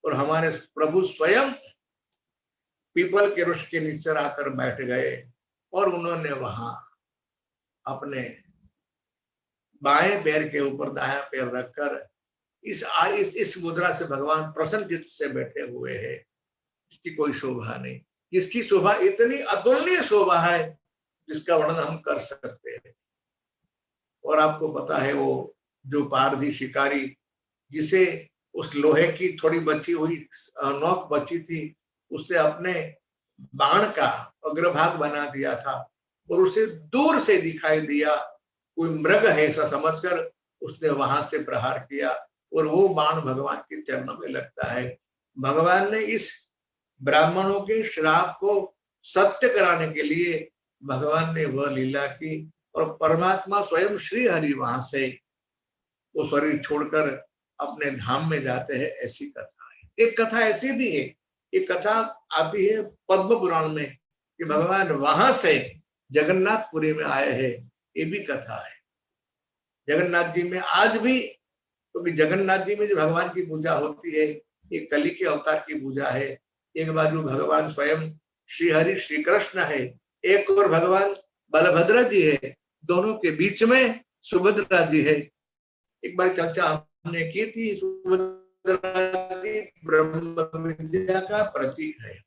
और हमारे प्रभु स्वयं पीपल के वृक्ष के नीचे आकर बैठ गए और उन्होंने वहां अपने बाएं पैर के ऊपर दायां पैर रखकर इस मुद्रा से भगवान प्रसन्न चित्त से बैठे हुए हैं। इसकी कोई शोभा नहीं, इसकी शोभा इतनी अतुलनीय शोभा है जिसका वर्णन हम कर सकते हैं। और आपको पता है वो जो पारधी शिकारी जिसे उस लोहे की थोड़ी बची हुई नोक बची थी, उसने अपने बाण का अग्रभाग बना दिया था और उसे दूर से दिखाई दिया, कोई मृग है ऐसा समझकर उसने वहां से प्रहार किया और वो बाण भगवान के चरणों में लगता है। भगवान ने इस ब्राह्मणों के श्राप को सत्य कराने के लिए भगवान ने वह लीला की और परमात्मा स्वयं श्री हरि वहां से वो शरीर छोड़कर अपने धाम में जाते हैं। ऐसी कथा है। एक कथा ऐसी भी है, एक कथा आती है पद्म पुराण में कि भगवान वहां से जगन्नाथपुरी में आए हैं। ये भी कथा है। जगन्नाथ जी में आज भी, क्योंकि जगन्नाथ जी में जो भगवान की पूजा होती है ये कली के अवतार की पूजा है। एक बाजू भगवान स्वयं श्री हरि श्री कृष्ण है, एक और भगवान बलभद्र जी है, दोनों के बीच में सुभद्रा जी है। एक बार चर्चा हमने की थी, सुभद्रा जी ब्रह्म विद्या का प्रतीक है,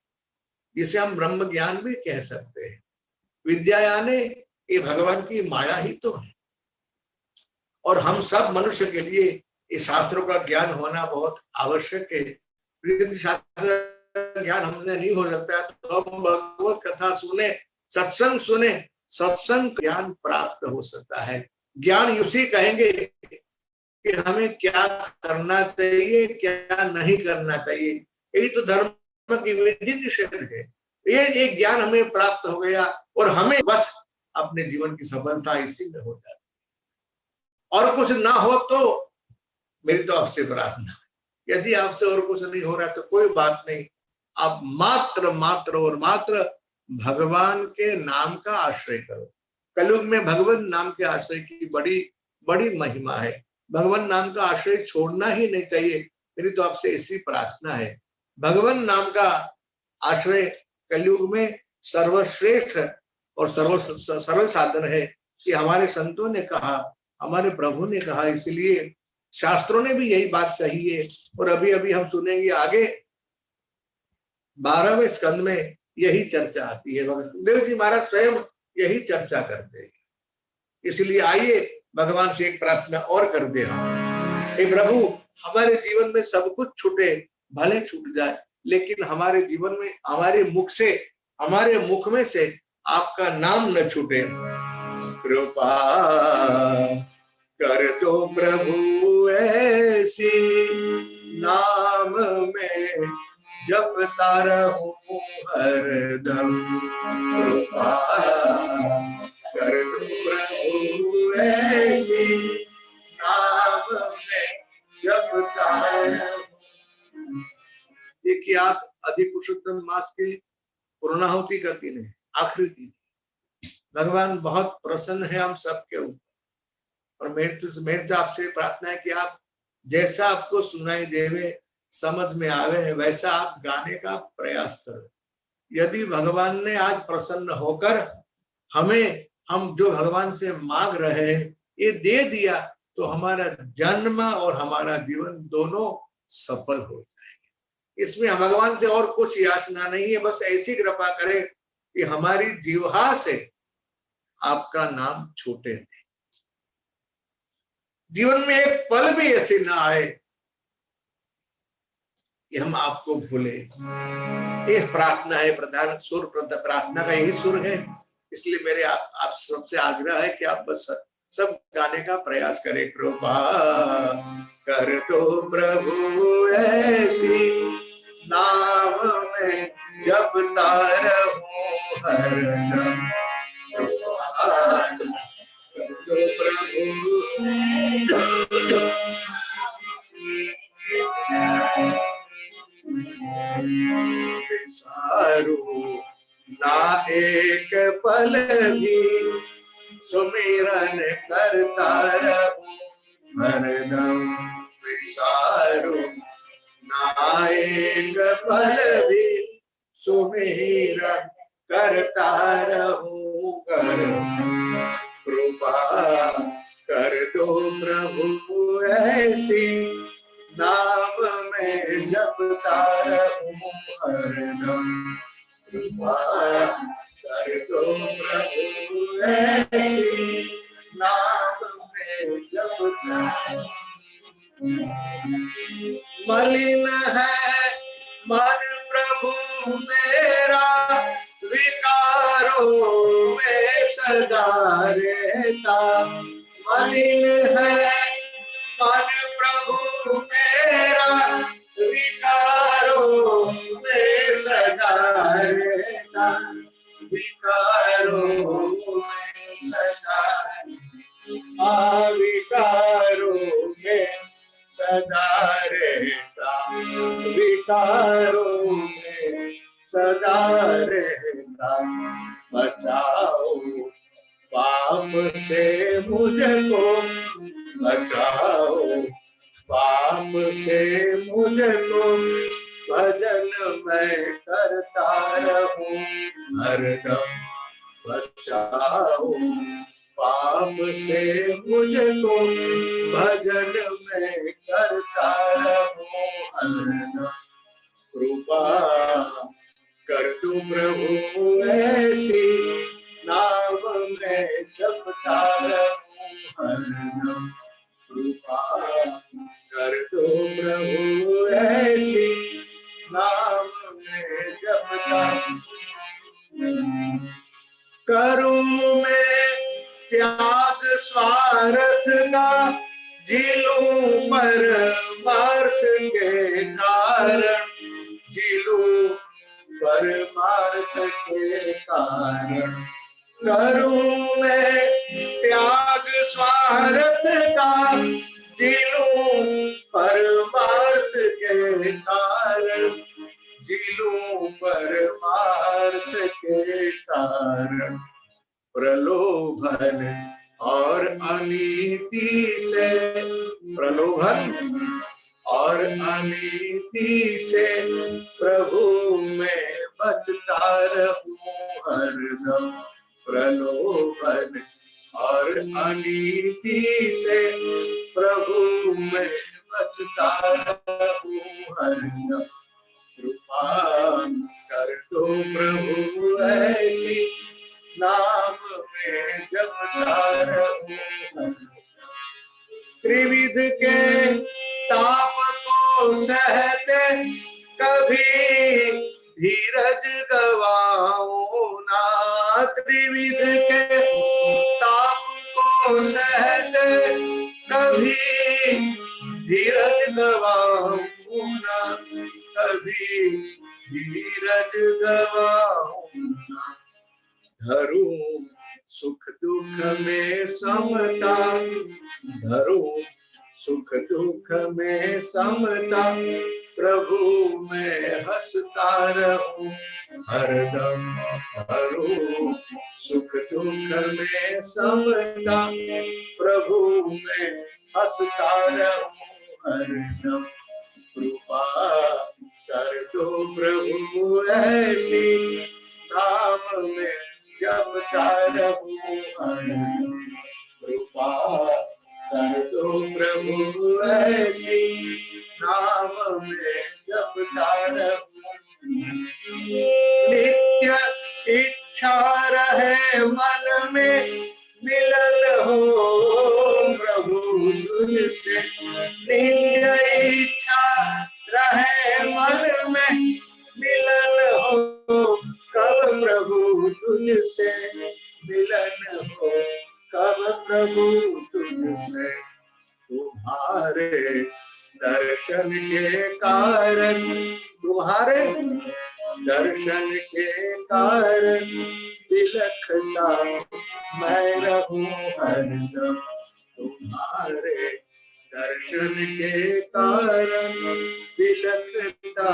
जिसे हम ब्रह्म ज्ञान भी कह सकते हैं। विद्या यानी ये भगवान की माया ही तो है और हम सब मनुष्य के लिए इस शास्त्रों का ज्ञान होना बहुत आवश्यक है। शास्त्र ज्ञान हमने नहीं हो सकता है तो हम भगवत कथा सुने, सत्संग सुने, सत्संग ज्ञान प्राप्त हो सकता है। ज्ञान उसी कहेंगे कि हमें क्या करना चाहिए क्या नहीं करना चाहिए, यही तो धर्म की विधि निषेध है। ये एक ज्ञान हमें प्राप्त हो गया और हमें बस अपने जीवन की सफलता इसी में हो जाती है। और कुछ ना हो तो मेरी तो आपसे प्रार्थना है, यदि आपसे और कुछ नहीं हो रहा तो कोई बात नहीं, आप मात्र मात्र और मात्र भगवान के नाम का आश्रय करो। कलयुग में भगवान नाम के आश्रय की बड़ी बड़ी महिमा है। भगवान नाम का आश्रय छोड़ना ही नहीं चाहिए। मेरी तो आपसे ऐसी प्रार्थना है। भगवान नाम का आश्रय कलयुग में सर्वश्रेष्ठ और सरल साधन है कि हमारे संतों ने कहा, हमारे प्रभु ने कहा, इसलिए शास्त्रों ने भी यही बात कही है। और अभी अभी हम सुनेंगे आगे 12वें स्कंद में यही चर्चा आती है। सुखदेव जी महाराज स्वयं यही चर्चा करते हैं। इसलिए आइए भगवान से एक प्रार्थना और कर दे हम, हे प्रभु हमारे जीवन में सब कुछ छूटे, भले छूट जाए, लेकिन हमारे जीवन में हमारे मुख से, हमारे मुख में से आपका नाम न छूटे। कृपा कर दो प्रभु ऐसी, नाम में जपता रहूं हरदम। कृपा कर दो प्रभु ऐसी, नाम में जपता रहूं। देखिए आप अधिक पुरुषोत्तम मास के पूर्णाहुति का दिन है, आखिरी दिन। भगवान बहुत प्रसन्न है हम सबके ऊपर और मेरे तो आपसे प्रार्थना है कि आप जैसा आपको सुनाई देवे, समझ में आवे, वैसा आप गाने का प्रयास करो। यदि भगवान ने आज प्रसन्न होकर हमें, हम जो भगवान से मांग रहे हैं ये दे दिया तो हमारा जन्म और हमारा जीवन दोनों सफल हो जाएंगे। इसमें भगवान से और कुछ याचना नहीं है, बस ऐसी कृपा करें कि हमारी जीवा से आपका नाम छूटे नहीं। जीवन में एक पल भी ऐसे ना आए कि हम आपको भूले। ये प्रार्थना है, प्रधान सुर प्रार्थना का यही सुर है। इसलिए मेरे आप सबसे आग्रह है कि आप बस सब गाने का प्रयास करें। कृपा कर दो प्रभु ऐसी, नाम में जपता रहूं हरदम। कर दो प्रभु सारू ना एक पल भी सुमिरन करता रहूं हरदम। विसारू ना एक पल भी सुमिरन करता रहूं कृपा कर दो प्रभु ऐसी, नाम में जपता रहूं हरदम। कृपा कर दो प्रभु ऐसी, नाम में जपता। मलिन है मन प्रभु मेरा, विकारों में सदा रहता। मलिन है मन प्रभु मेरा, विकारों में सदा रहता। विकारों में सदा, विकारों में सदा रहता। विकारों में सदा रहता। बचाओ पाप से मुझको, बचाओ पाप से मुझको, भजन मैं करता रहूं हरदम। बचाओ पाप से मुझको, भजन में करता रहूं हरदम। कृपा कर दो प्रभु ऐसी, नाम में जपता रहूं हरदम। कृपा कर दो प्रभु ऐसी, नाम में जपता। करूं मैं त्याग स्वार्थ का, झीलूं परमार्थ के कारण। झीलूं परमार्थ के कारण। करूं मैं त्याग स्वार्थ का, झीलूं परमार्थ के कारण। झीलूं परमार्थ के कारण। प्रलोभन और अनीति से, प्रलोभन और अनीति से प्रभु में बचता रहूं हरदम। प्रलोभन और अनीति से प्रभु में बचता रहूं हरदम। कृपा कर दो प्रभु ऐसी, नाम में जपता रहूं। त्रिविध के ताप को सहते कभी धीरज गवाऊं ना। त्रिविध के ताप को सहते कभी धीरज गवाऊं ना। कभी धीरज गवाऊं ना। धरूं सुख दुख में समता, धरूं सुख दुख में समता। प्रभु में हंसता रहूं हरदम। धरूं सुख दुख में समता। प्रभु में हंसता रहूं हरदम। कृपा कर दो प्रभु ऐसी, नाम में जपता रहूं हरदम। कृपा कर दो प्रभु ऐसी, नाम में जपता रहूं। नित्य इच्छा रहे मन में, मिलन हो प्रभु कब प्रभु तुझसे मिलन हो, कब प्रभु तुझसे, तुम्हारे दर्शन के कारण, तुम्हारे दर्शन के कारण बिलखता मैं रहूं हरदम, तुम्हारे दर्शन के कारण बिलखता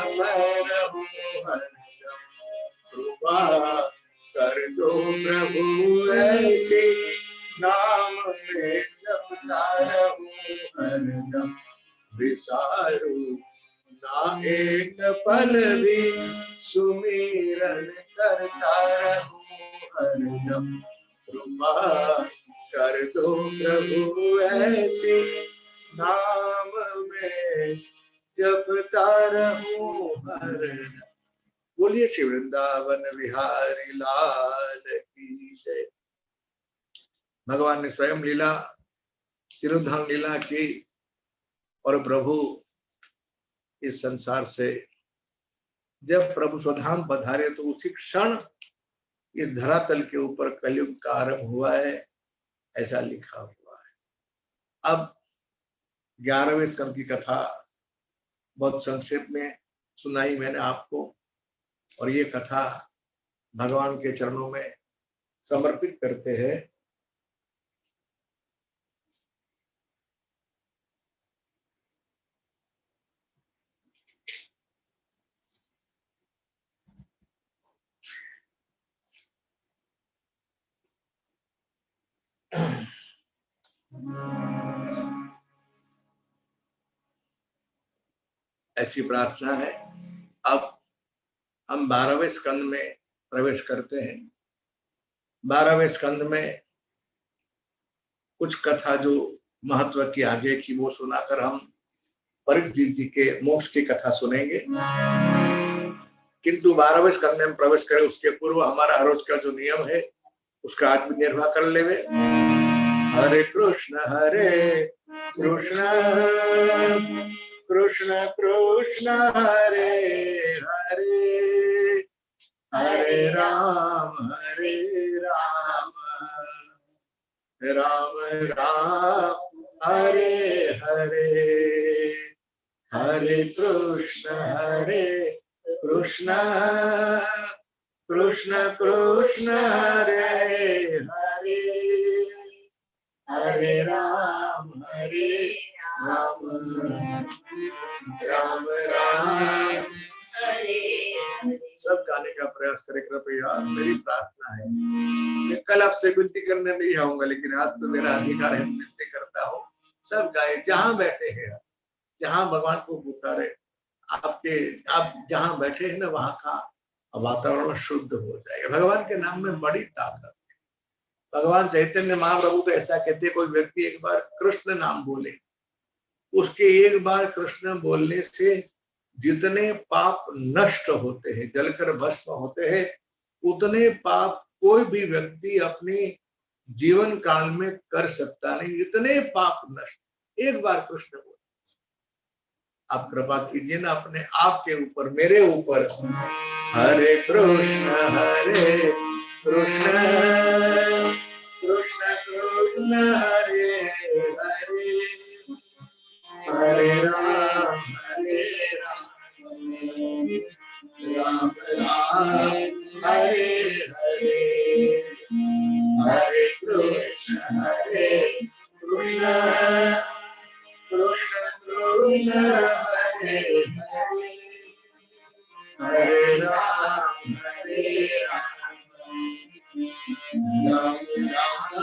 मैं रहूं हरदम, कृपा कर दो प्रभु ऐसी, नाम में जपता रहूं हरदम, विसारू ना एक पल भी, सुमिरन करता रहूं हरदम, कृपा कर दो प्रभु ऐसी, नाम में जपता रहूं हरदम। बोलिए श्री वृंदावन विहारी लाल की जय। भगवान ने स्वयं लीला, तिरुधाम लीला की, और प्रभु इस संसार से जब प्रभु स्वधाम पधारे तो उसी क्षण इस धरातल के ऊपर कलयुग का आरंभ हुआ है, ऐसा लिखा हुआ है। अब 11वें स्कंद की कथा बहुत संक्षेप में सुनाई मैंने आपको, और ये कथा भगवान के चरणों में समर्पित करते हैं। ऐसी प्रार्थना है। अब हम 12वें स्कंद में प्रवेश करते हैं। 12वें स्कंद में कुछ कथा जो महत्व की आगे की वो सुनाकर हम परीक्षित जी के मोक्ष की कथा सुनेंगे। किंतु 12वें स्कंद में प्रवेश करें उसके पूर्व हमारा हर रोज का जो नियम है उसका आज भी निर्वाह कर लेवे। हरे कृष्ण कृष्ण कृष्ण हरे हरे, हरे राम राम राम हरे हरे, हरे कृष्ण कृष्ण कृष्ण हरे हरे, हरे राम राम राम हरे। सब गाने का प्रयास करें कृपया, मेरी प्रार्थना है। मैं कल आपसे विनती करने नहीं आऊंगा, लेकिन आज तो मेरा अधिकार है, विनती करता हूँ सब गाए जहां बैठे हैं, जहां भगवान को पुकारे। आप जहां बैठे हैं ना वहां का वातावरण शुद्ध हो जाएगा। भगवान के नाम में बड़ी ताकत है। भगवान चैतन्य महाप्रभु तो ऐसा कहते, कोई व्यक्ति एक बार कृष्ण नाम बोले, उसके एक बार कृष्ण बोलने से जितने पाप नष्ट होते हैं, जलकर भस्म होते हैं, उतने पाप कोई भी व्यक्ति अपने जीवन काल में कर सकता नहीं। इतने पाप नष्ट एक बार कृष्ण बोले। आप कृपा कीजिए ना अपने आप के ऊपर, मेरे ऊपर। हरे कृष्ण कृष्ण कृष्ण हरे हरे, हरे राम राम राम हरे हरे, हरे कृष्ण कृष्ण कृष्ण हरे हरे, हरे राम राम राम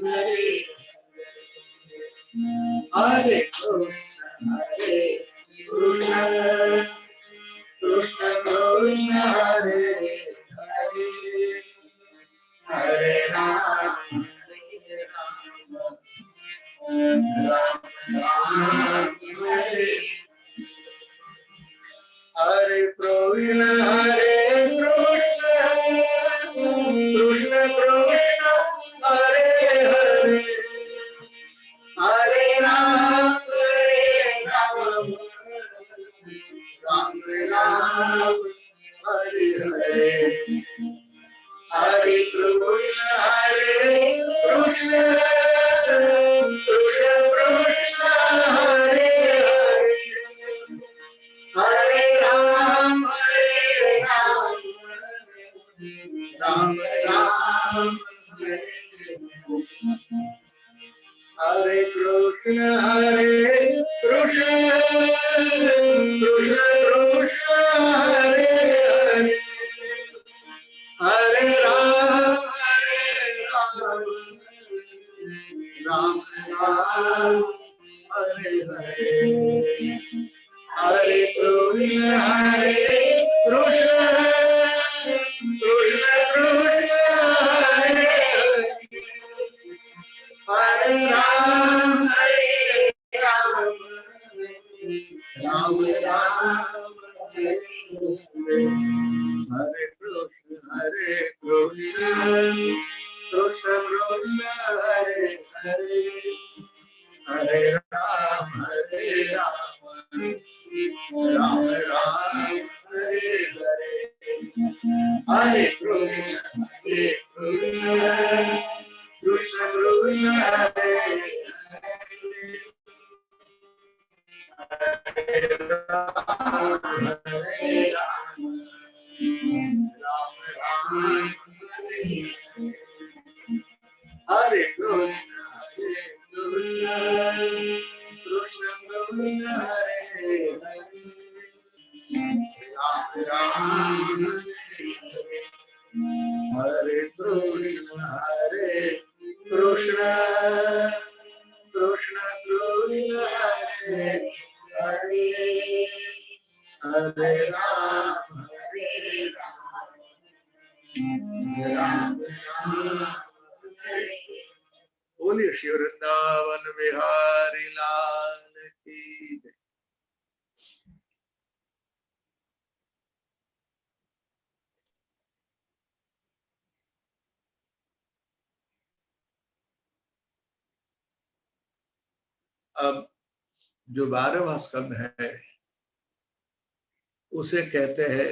हरे, हरे कृष्ण कृष्ण हरे हरे, हरे राम राम हरे, हरे कृष्ण कृष्ण हरे हरे, हरे राम राम राम हरे हरे कृष्ण कृष्ण कृष्ण हरे हरे हरे राम राम राम हरे कृष्ण कृष्ण कृष्ण हरे हरे हरे राम राम राम हरे हरे हरे कृष्ण कृष्ण कृष्ण हरे हरे हरे राम राम राम हरे कृष्ण कृष्ण कृष्ण हरे हरे हरे राम राम राम हरे हरे हरे कृष्ण कृष्ण कृष्ण हरे हरे कृष्ण कृष्ण कृष्ण हरे हरे राम राम हरे कृष्ण कृष्ण कृष्ण हरे हरे हरे राम राम बोलिए श्री वृंदावन बिहारी लाल की जय। अब जो 12वां स्कंद है उसे कहते हैं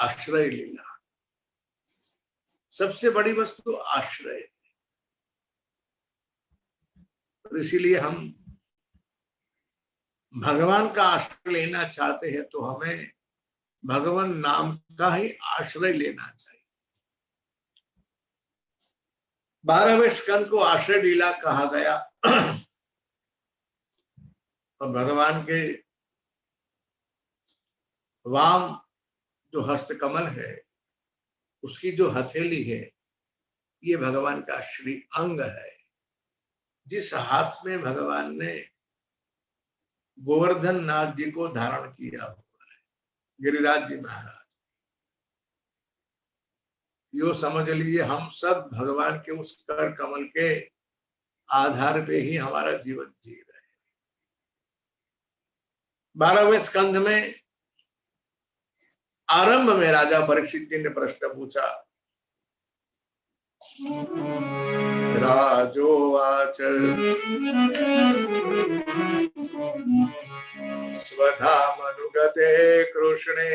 आश्रय लीला। सबसे बड़ी वस्तु आश्रय, और इसीलिए हम भगवान का आश्रय लेना चाहते हैं तो हमें भगवान नाम का ही आश्रय लेना चाहिए। 12वें स्कंद को आश्रय लीला कहा गया। और भगवान के वाम जो हस्तकमल है, उसकी जो हथेली है, ये भगवान का श्री अंग है, जिस हाथ में भगवान ने गोवर्धन नाथ जी को धारण किया हुआ है, गिरिराज जी महाराज। यो समझ लीजिए हम सब भगवान के उस कर कमल के आधार पे ही हमारा जीवन जी रहे। 12वें स्कंध में आरंभ में राजा परीक्षित जी ने प्रश्न पूछा। राजोवाच स्वधामनुगते कृष्णे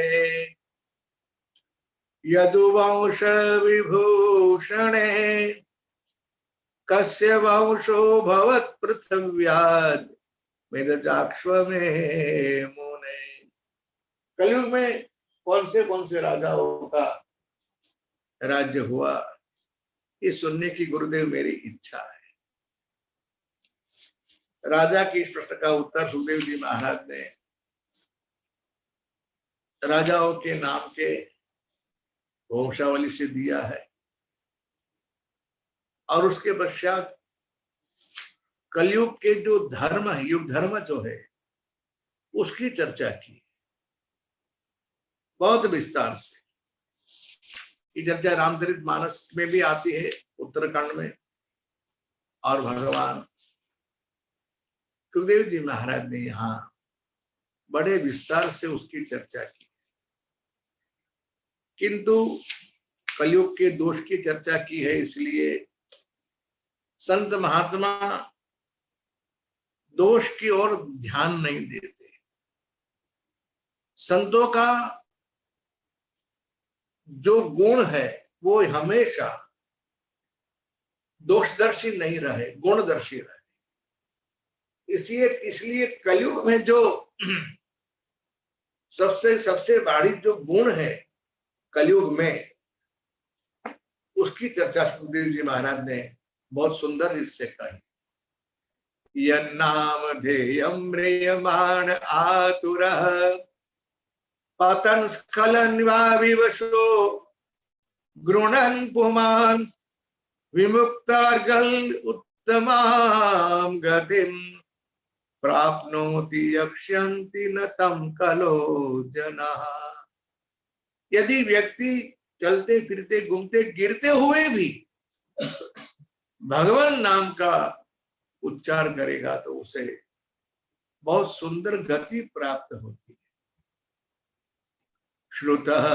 यदुवंश विभूषणे कस्य वंशो भवत् पृथिव्याद् मेदजाक्ष्वमे मुने। कलयुग में कौन से राजाओं का राज्य हुआ, ये सुनने की गुरुदेव मेरी इच्छा है। राजा की इस प्रश्न का उत्तर सुखदेव जी महाराज ने राजाओं के नाम के वंशावली से दिया है, और उसके पश्चात कलयुग के जो धर्म है, युग धर्म जो है, उसकी चर्चा की बहुत विस्तार से। ये चर्चा रामचरित मानस में भी आती है, उत्तराखंड में, और भगवान सुखदेव जी महाराज ने यहाँ बड़े विस्तार से उसकी चर्चा की। किंतु कलयुग के दोष की चर्चा की है, इसलिए संत महात्मा दोष की ओर ध्यान नहीं देते। संतों का जो गुण है वो हमेशा दोषदर्शी नहीं रहे, गुणदर्शी रहे। इसलिए कलयुग में जो सबसे सबसे बड़ी जो गुण है कलयुग में, उसकी चर्चा सुखदेव जी महाराज ने बहुत सुंदर इससे कही। यन्नाम ध्येयं म्रियमाण आतुरः पतन स्खलन वा विवशो गृणन् पुमान् विमुक्तार्गल उत्तमां गतिं प्राप्नोति यक्ष्यन्ति न तं कलो जनाः। यदि व्यक्ति चलते फिरते घूमते गिरते हुए भी भगवान नाम का उच्चार करेगा तो उसे बहुत सुंदर गति प्राप्त होती है। श्रुतः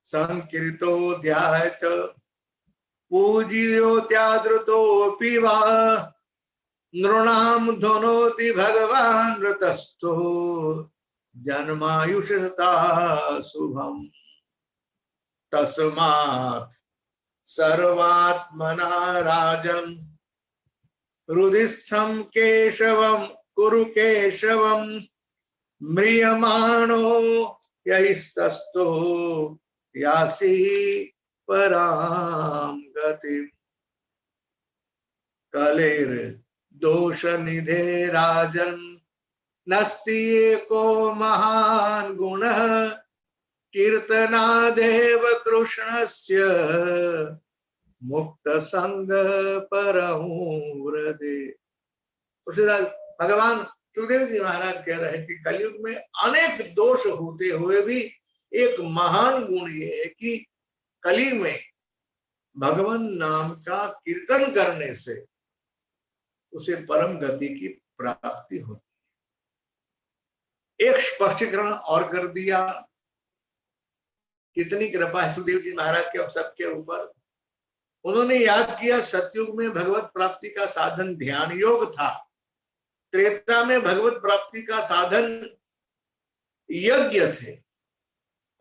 संकीर्तो ध्यायत पूज्योत्यादृतोऽपि वा नृणां धुनोति भगवान् रतस्थो जन्मायुषता शुभम्। तस्मात् सर्वात्मना राजन् हृदिस्थं केशवं कुरु केशवं म्रियमाणो यैस्तस्थो यासि परां गतिम्। कलेर दोष निधे राजन् नस्ति एको महान् गुणः कीर्तनादेव कृष्णस्य मुक्त संग परमुरदे। भगवान सुखदेव जी महाराज कह रहे हैं कि कलयुग में अनेक दोष होते हुए भी एक महान गुण ये है कि कली में भगवान नाम का कीर्तन करने से उसे परम गति की प्राप्ति होती है। एक स्पष्टीकरण और कर दिया। कितनी कृपा है सुखदेव जी महाराज के सबके ऊपर। उन्होंने याद किया सतयुग में भगवत प्राप्ति का साधन ध्यान योग था, त्रेता में भगवत प्राप्ति का साधन यज्ञ थे,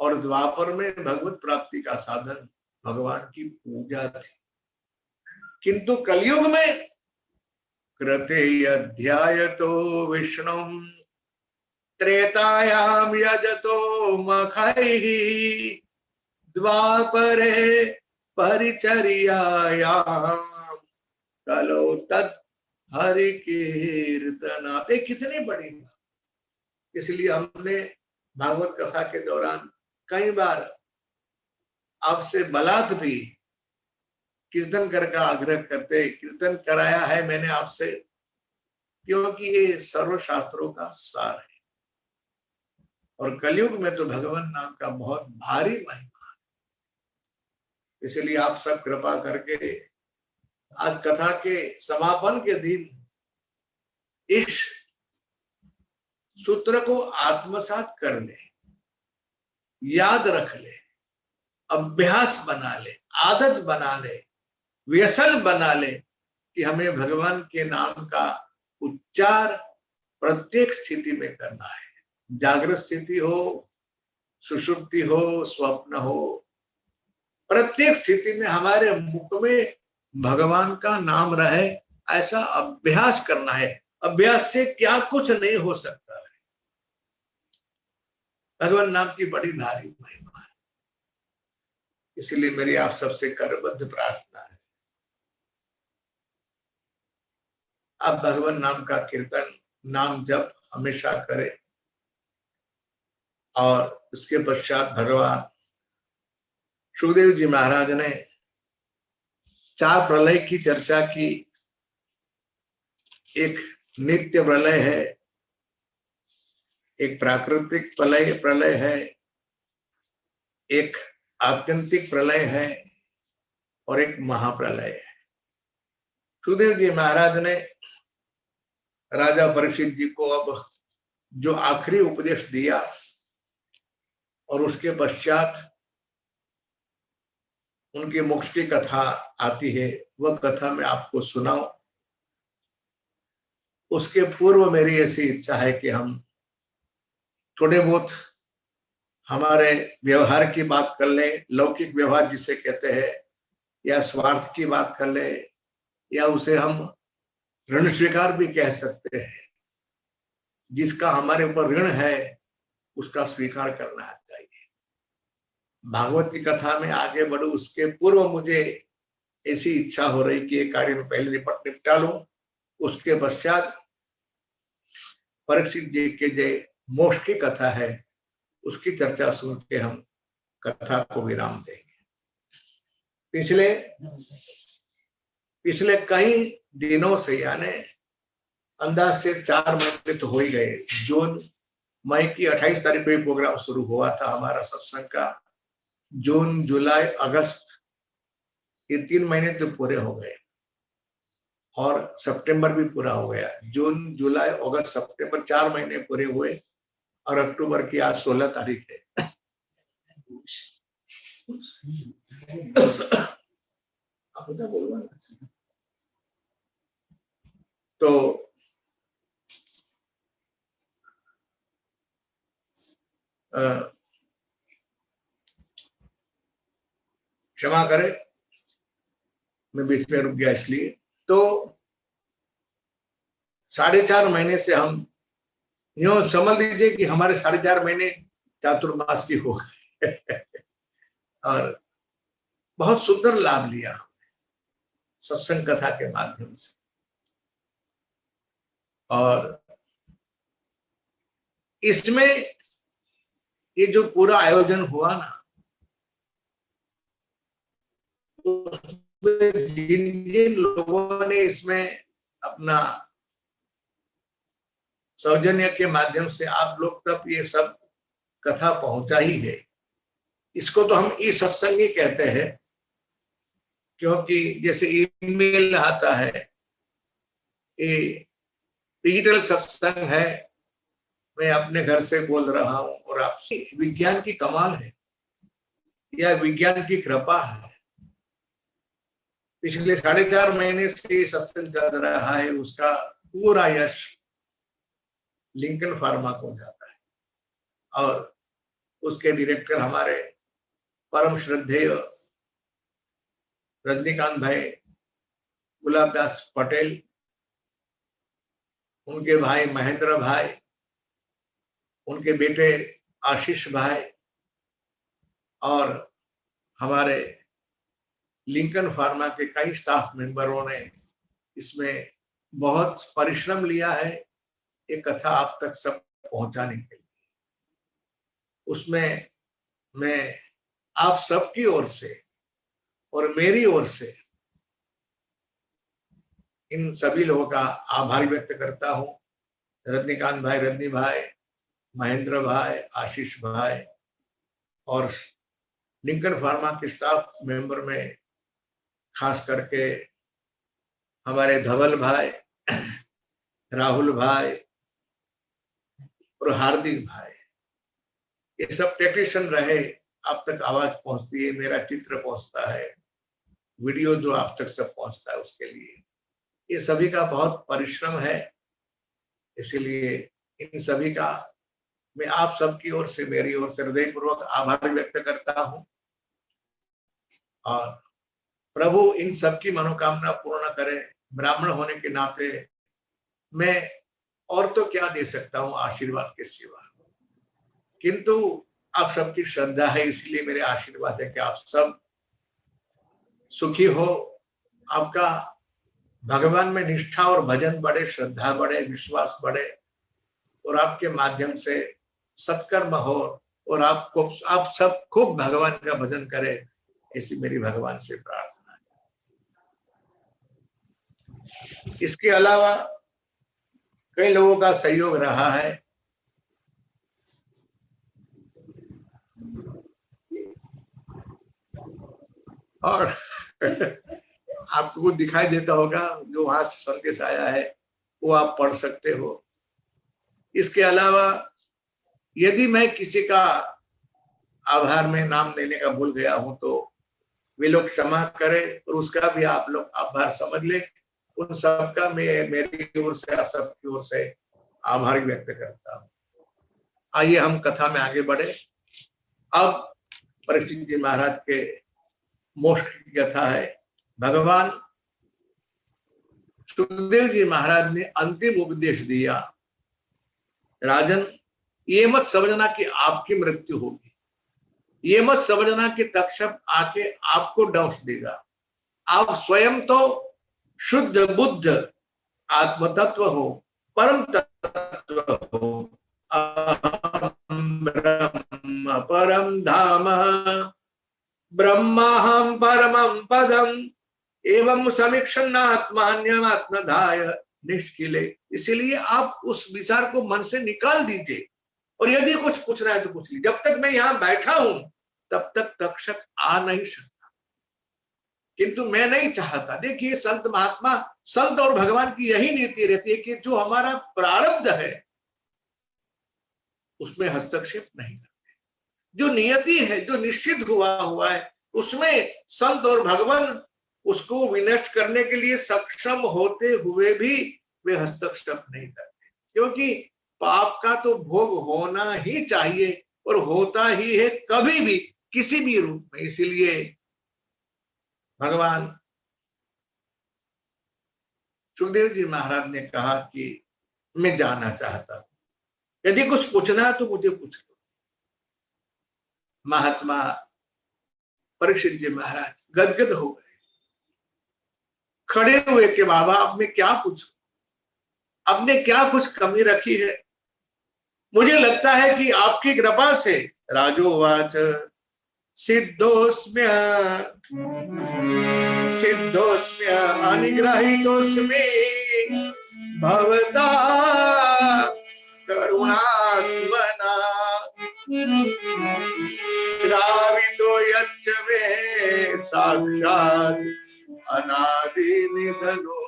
और द्वापर में भगवत प्राप्ति का साधन भगवान की पूजा थी। किंतु कलयुग में कृते अध्यायतो विष्णु त्रेतायाम यजतो मखैः द्वापरे परिचर्यायाम कलो तत् हरि कीर्तना। कितनी बड़ी बात। इसलिए हमने भागवत कथा के दौरान कई बार आपसे बलात् भी कीर्तन करके आग्रह करते, कीर्तन कराया है मैंने आपसे, क्योंकि ये सर्व शास्त्रों का सार है। और कलयुग में तो भगवान नाम का बहुत भारी महिमा है। इसलिए आप सब कृपा करके आज कथा के समापन के दिन इस सूत्र को आत्मसात कर ले, याद रख ले, अभ्यास बना ले, आदत बना ले, व्यसन बना ले कि हमें भगवान के नाम का उच्चार प्रत्येक स्थिति में करना है। जागृत स्थिति हो, सुषुप्ति हो, स्वप्न हो, प्रत्येक स्थिति में हमारे मुख में भगवान का नाम रहे, ऐसा अभ्यास करना है। अभ्यास से क्या कुछ नहीं हो सकता है। भगवान नाम की बड़ी भारी महिमा है। इसलिए मेरी आप सबसे करबद्ध प्रार्थना है, आप भगवान नाम का कीर्तन, नाम जप हमेशा करें। और उसके पश्चात भगवान सुखदेव जी महाराज ने 4 प्रलय की चर्चा की। एक नित्य प्रलय है, एक प्राकृतिक प्रलय है, एक आत्यंतिक प्रलय है और एक महाप्रलय है। सुखदेव जी महाराज ने राजा परीक्षित जी को अब जो आखिरी उपदेश दिया और उसके पश्चात उनके मोक्ष की कथा आती है, वह कथा मैं आपको सुनाऊं। उसके पूर्व मेरी ऐसी इच्छा है कि हम थोड़े बहुत हमारे व्यवहार की बात कर ले, लौकिक व्यवहार जिसे कहते हैं, या स्वार्थ की बात कर ले, या उसे हम ऋण स्वीकार भी कह सकते हैं। जिसका हमारे ऊपर ऋण है उसका स्वीकार करना चाहिए। भागवत की कथा में आगे बढ़ू उसके पूर्व मुझे ऐसी इच्छा हो रही कि ये कार्य में पहले निपटा लूं, उसके पश्चात परीक्षित जी के जो मोक्ष की कथा है उसकी चर्चा सुन के हम कथा को विराम देंगे। पिछले कई दिनों से, यानी अंदाज से 4 महीने तो हो ही गए। जून मई की 28 तारीख को प्रोग्राम शुरू हुआ था हमारा सत्संग का। जून, जुलाई, अगस्त, ये 3 महीने तो पूरे हो गए और सितंबर भी पूरा हो गया। जून, जुलाई, अगस्त, सितंबर 4 महीने पूरे हुए और अक्टूबर की आज 16 तारीख है। तो क्षमा करें, मैं बीच में रुक गया इसलिए। तो 4.5 महीने से हम यूं समझ लीजिए कि हमारे 4.5 महीने चातुर्मास की हो गए और बहुत सुंदर लाभ लिया सत्संग कथा के माध्यम से। और इसमें ये जो पूरा आयोजन हुआ ना, जिन जिन लोगों ने इसमें अपना सौजन्य के माध्यम से आप लोग तक ये सब कथा पहुंचा ही है, इसको तो हम ई सत्संग ही कहते हैं। क्योंकि जैसे ईमेल आता है, ये डिजिटल सत्संग है, मैं अपने घर से बोल रहा हूं और आपसे। विज्ञान की कमाल है या विज्ञान की कृपा है। पिछले 4.5 महीने से सत्संग चल रहा है, उसका पूरा यश लिंकन फार्मा को जाता है और उसके डायरेक्टर हमारे परम श्रद्धेय रजनीकांत भाई गुलाबदास पटेल, उनके भाई महेंद्र भाई, उनके बेटे आशीष भाई और हमारे लिंकन फार्मा के कई स्टाफ मेंबरों ने इसमें बहुत परिश्रम लिया है ये कथा आप तक सब पहुंचाने के लिए। उसमें मैं आप सबकी ओर से और मेरी ओर से इन सभी लोगों का आभार व्यक्त करता हूं। रजनीकांत भाई, रजनी भाई, महेंद्र भाई, आशीष भाई और लिंकन फार्मा के स्टाफ मेंबर में खास करके हमारे धवल भाई, राहुल भाई और हार्दिक भाई, ये सब टेक्नीशियन रहे। आप तक आवाज पहुंचती है, मेरा चित्र पहुंचता है, वीडियो जो आप तक सब पहुंचता है, उसके लिए ये सभी का बहुत परिश्रम है। इसीलिए इन सभी का मैं आप सबकी ओर से, मेरी ओर से हृदयपूर्वक आभार व्यक्त करता हूं और प्रभु इन सबकी मनोकामना पूर्ण करे। ब्राह्मण होने के नाते मैं और तो क्या दे सकता हूं आशीर्वाद के सिवा, किंतु आप सबकी श्रद्धा है, इसलिए मेरे आशीर्वाद है कि आप सब सुखी हो, आपका भगवान में निष्ठा और भजन बढ़े, श्रद्धा बढ़े, विश्वास बढ़े और आपके माध्यम से सत्कर्म हो और आप सब खूब भगवान का भजन करें, ऐसी मेरी भगवान से प्रार्थना है। इसके अलावा कई लोगों का सहयोग रहा है। और आपको कुछ दिखाई देता होगा, जो वहां से संदेश आया है वो आप पढ़ सकते हो। इसके अलावा यदि मैं किसी का आभार में नाम लेने का भूल गया हूं तो वे लोग क्षमा करें और उसका भी आप लोग आभार समझ ले। उन सबका मैं मेरी ओर से, आप सबकी ओर से आभार व्यक्त करता हूं। आइए हम कथा में आगे बढ़े। अब परीक्षित जी महाराज के मोक्ष की कथा है। भगवान सुखदेव जी महाराज ने अंतिम उपदेश दिया, राजन ये मत समझना कि आपकी मृत्यु होगी, ये मत समझना कि तक्षक आके आपको डंश देगा। आप स्वयं तो शुद्ध बुद्ध आत्म तत्व हो, परम तत्व हो, ब्रह्म परम धाम ब्रह्माहम परमं पदम एवं समीक्षण आत्मान्यमात्मधाय निष्किले। इसलिए आप उस विचार को मन से निकाल दीजिए, और यदि कुछ पूछना है तो पूछ लीजिए। जब तक मैं यहां बैठा हूं तब तक तक्षक आ नहीं सकता, किंतु मैं नहीं चाहता। देखिए संत महात्मा, संत और भगवान की यही नीति रहती है कि जो हमारा प्रारब्ध है उसमें हस्तक्षेप नहीं करते। जो नियति है, जो निश्चित हुआ है, उसमें संत और भगवान उसको विनष्ट करने के लिए सक्षम होते हुए भी वे हस्तक्षेप नहीं करते, क्योंकि पाप का तो भोग होना ही चाहिए और होता ही है कभी भी किसी भी रूप में। इसीलिए भगवान सुखदेव जी महाराज ने कहा कि मैं जाना चाहता हूं, यदि कुछ पूछना है तो मुझे पूछ लो। महात्मा परीक्षित जी महाराज गदगद हो गए, खड़े हुए कि बाबा अब मैं क्या पूछूं, अब ने क्या कुछ कमी रखी है? मुझे लगता है कि आपकी कृपा से राजोवाच सिद्धोस्म्य सिद्धोस्म्य अनुग्रहीतोस्मि भवता करुणात्मना श्रावितो यच्च मे साक्षात् अनादि निधनो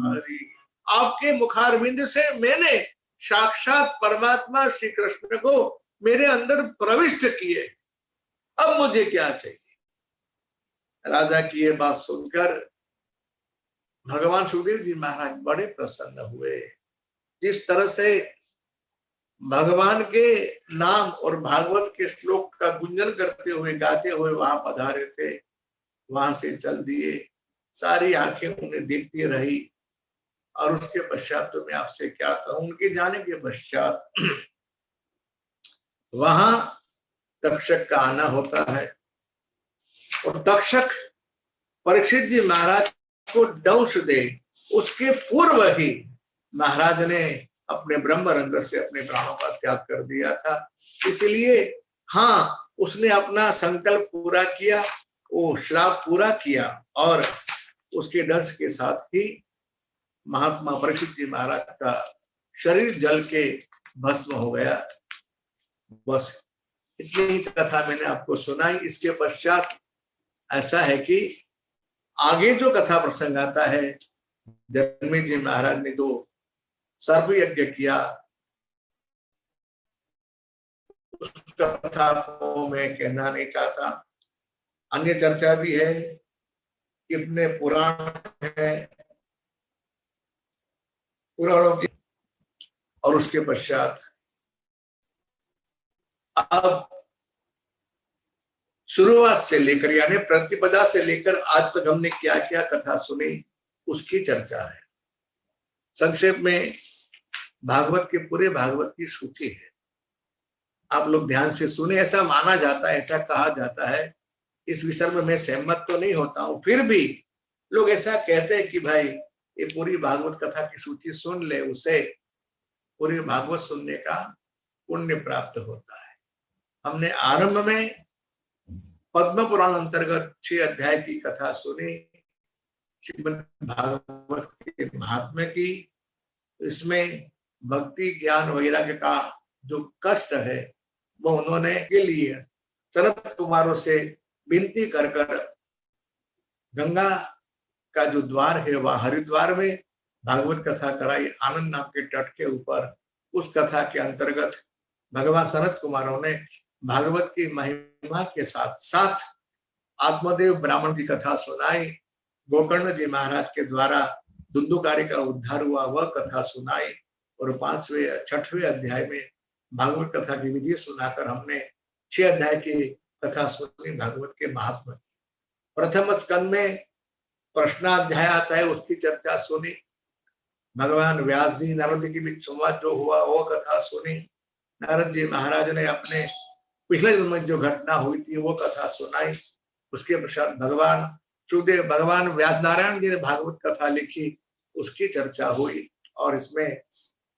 हरि। आपके मुखारविंद से मैंने साक्षात परमात्मा श्री कृष्ण को मेरे अंदर प्रविष्ट किए, अब मुझे क्या चाहिए? राजा की ये बात सुनकर भगवान सुखदेव जी महाराज बड़े प्रसन्न हुए। जिस तरह से भगवान के नाम और भागवत के श्लोक का गुंजन करते हुए गाते हुए वहां पधारे थे, वहां से चल दिए। सारी आंखें उन्हें देखती रही, और उसके पश्चात तो मैं आपसे क्या कहूं, उनके जाने के पश्चात वहां तक्षक का आना होता है, और तक्षक परीक्षित जी महाराज को दंश दे उसके पूर्व ही महाराज ने अपने ब्रह्म रंग से अपने प्राणों का त्याग कर दिया था। इसलिए हाँ, उसने अपना संकल्प पूरा किया, वो श्राप पूरा किया, और उसके दंश के साथ ही महात्मा परीक्षित जी महाराज का शरीर जल के भस्म हो गया। बस इतनी ही कथा मैंने आपको सुनाई। इसके पश्चात ऐसा है कि आगे जो कथा प्रसंग आता है, जन्मेजय जी महाराज ने जो सर्प यज्ञ किया, उस कथा को मैं कहना नहीं चाहता। अन्य चर्चा भी है कि अपने पुराण है, पुराणों की, और उसके पश्चात अब शुरुआत से लेकर यानी प्रतिपदा से लेकर आज तक हमने क्या क्या कथा सुनी उसकी चर्चा है। संक्षेप में भागवत के पूरे भागवत की सूची है, आप लोग ध्यान से सुने। ऐसा माना जाता है, ऐसा कहा जाता है, इस विषय में मैं सहमत तो नहीं होता हूं, फिर भी लोग ऐसा कहते हैं कि भाई ये पूरी भागवत कथा की सूची सुन ले, उसे पूरी भागवत सुनने का पुण्य प्राप्त होता है। हमने आरंभ में पद्म पुराण अंतर्गत 6 अध्याय की कथा सुनी, श्रीमद् भागवत के महात्म्य की। इसमें भक्ति ज्ञान वैराग्य का जो कष्ट है वो उन्होंने के लिए सनत कुमारों से विनती कर कर गंगा का जो द्वार है वह हरिद्वार में भागवत कथा कराई, आनंद नाम के तट के ऊपर। उस कथा के अंतर्गत भगवान सनत कुमारों ने भागवत की महिमा के साथ साथ आत्मदेव ब्राह्मण की कथा सुनाई, गोकर्ण जी महाराज के द्वारा धुंधुकारी का उद्धार हुआ वह कथा सुनाई, और 5वें 6वें अध्याय में भागवत कथा की विधि सुनाकर हमने 6 अध्याय की कथा सुनी भागवत के महात्मा। प्रथम स्कंद में प्रश्नाध्याय आता है, उसकी चर्चा सुनी। भगवान व्यास जी नारद जी के बीच संवाद जो हुआ वो कथा सुनी। नारद जी महाराज ने अपने पिछले जन्म में जो घटना हुई थी वो कथा सुनाई। उसके पश्चात भगवान सुखदेव भगवान व्यास नारायण जी ने भागवत कथा लिखी, उसकी चर्चा हुई। और इसमें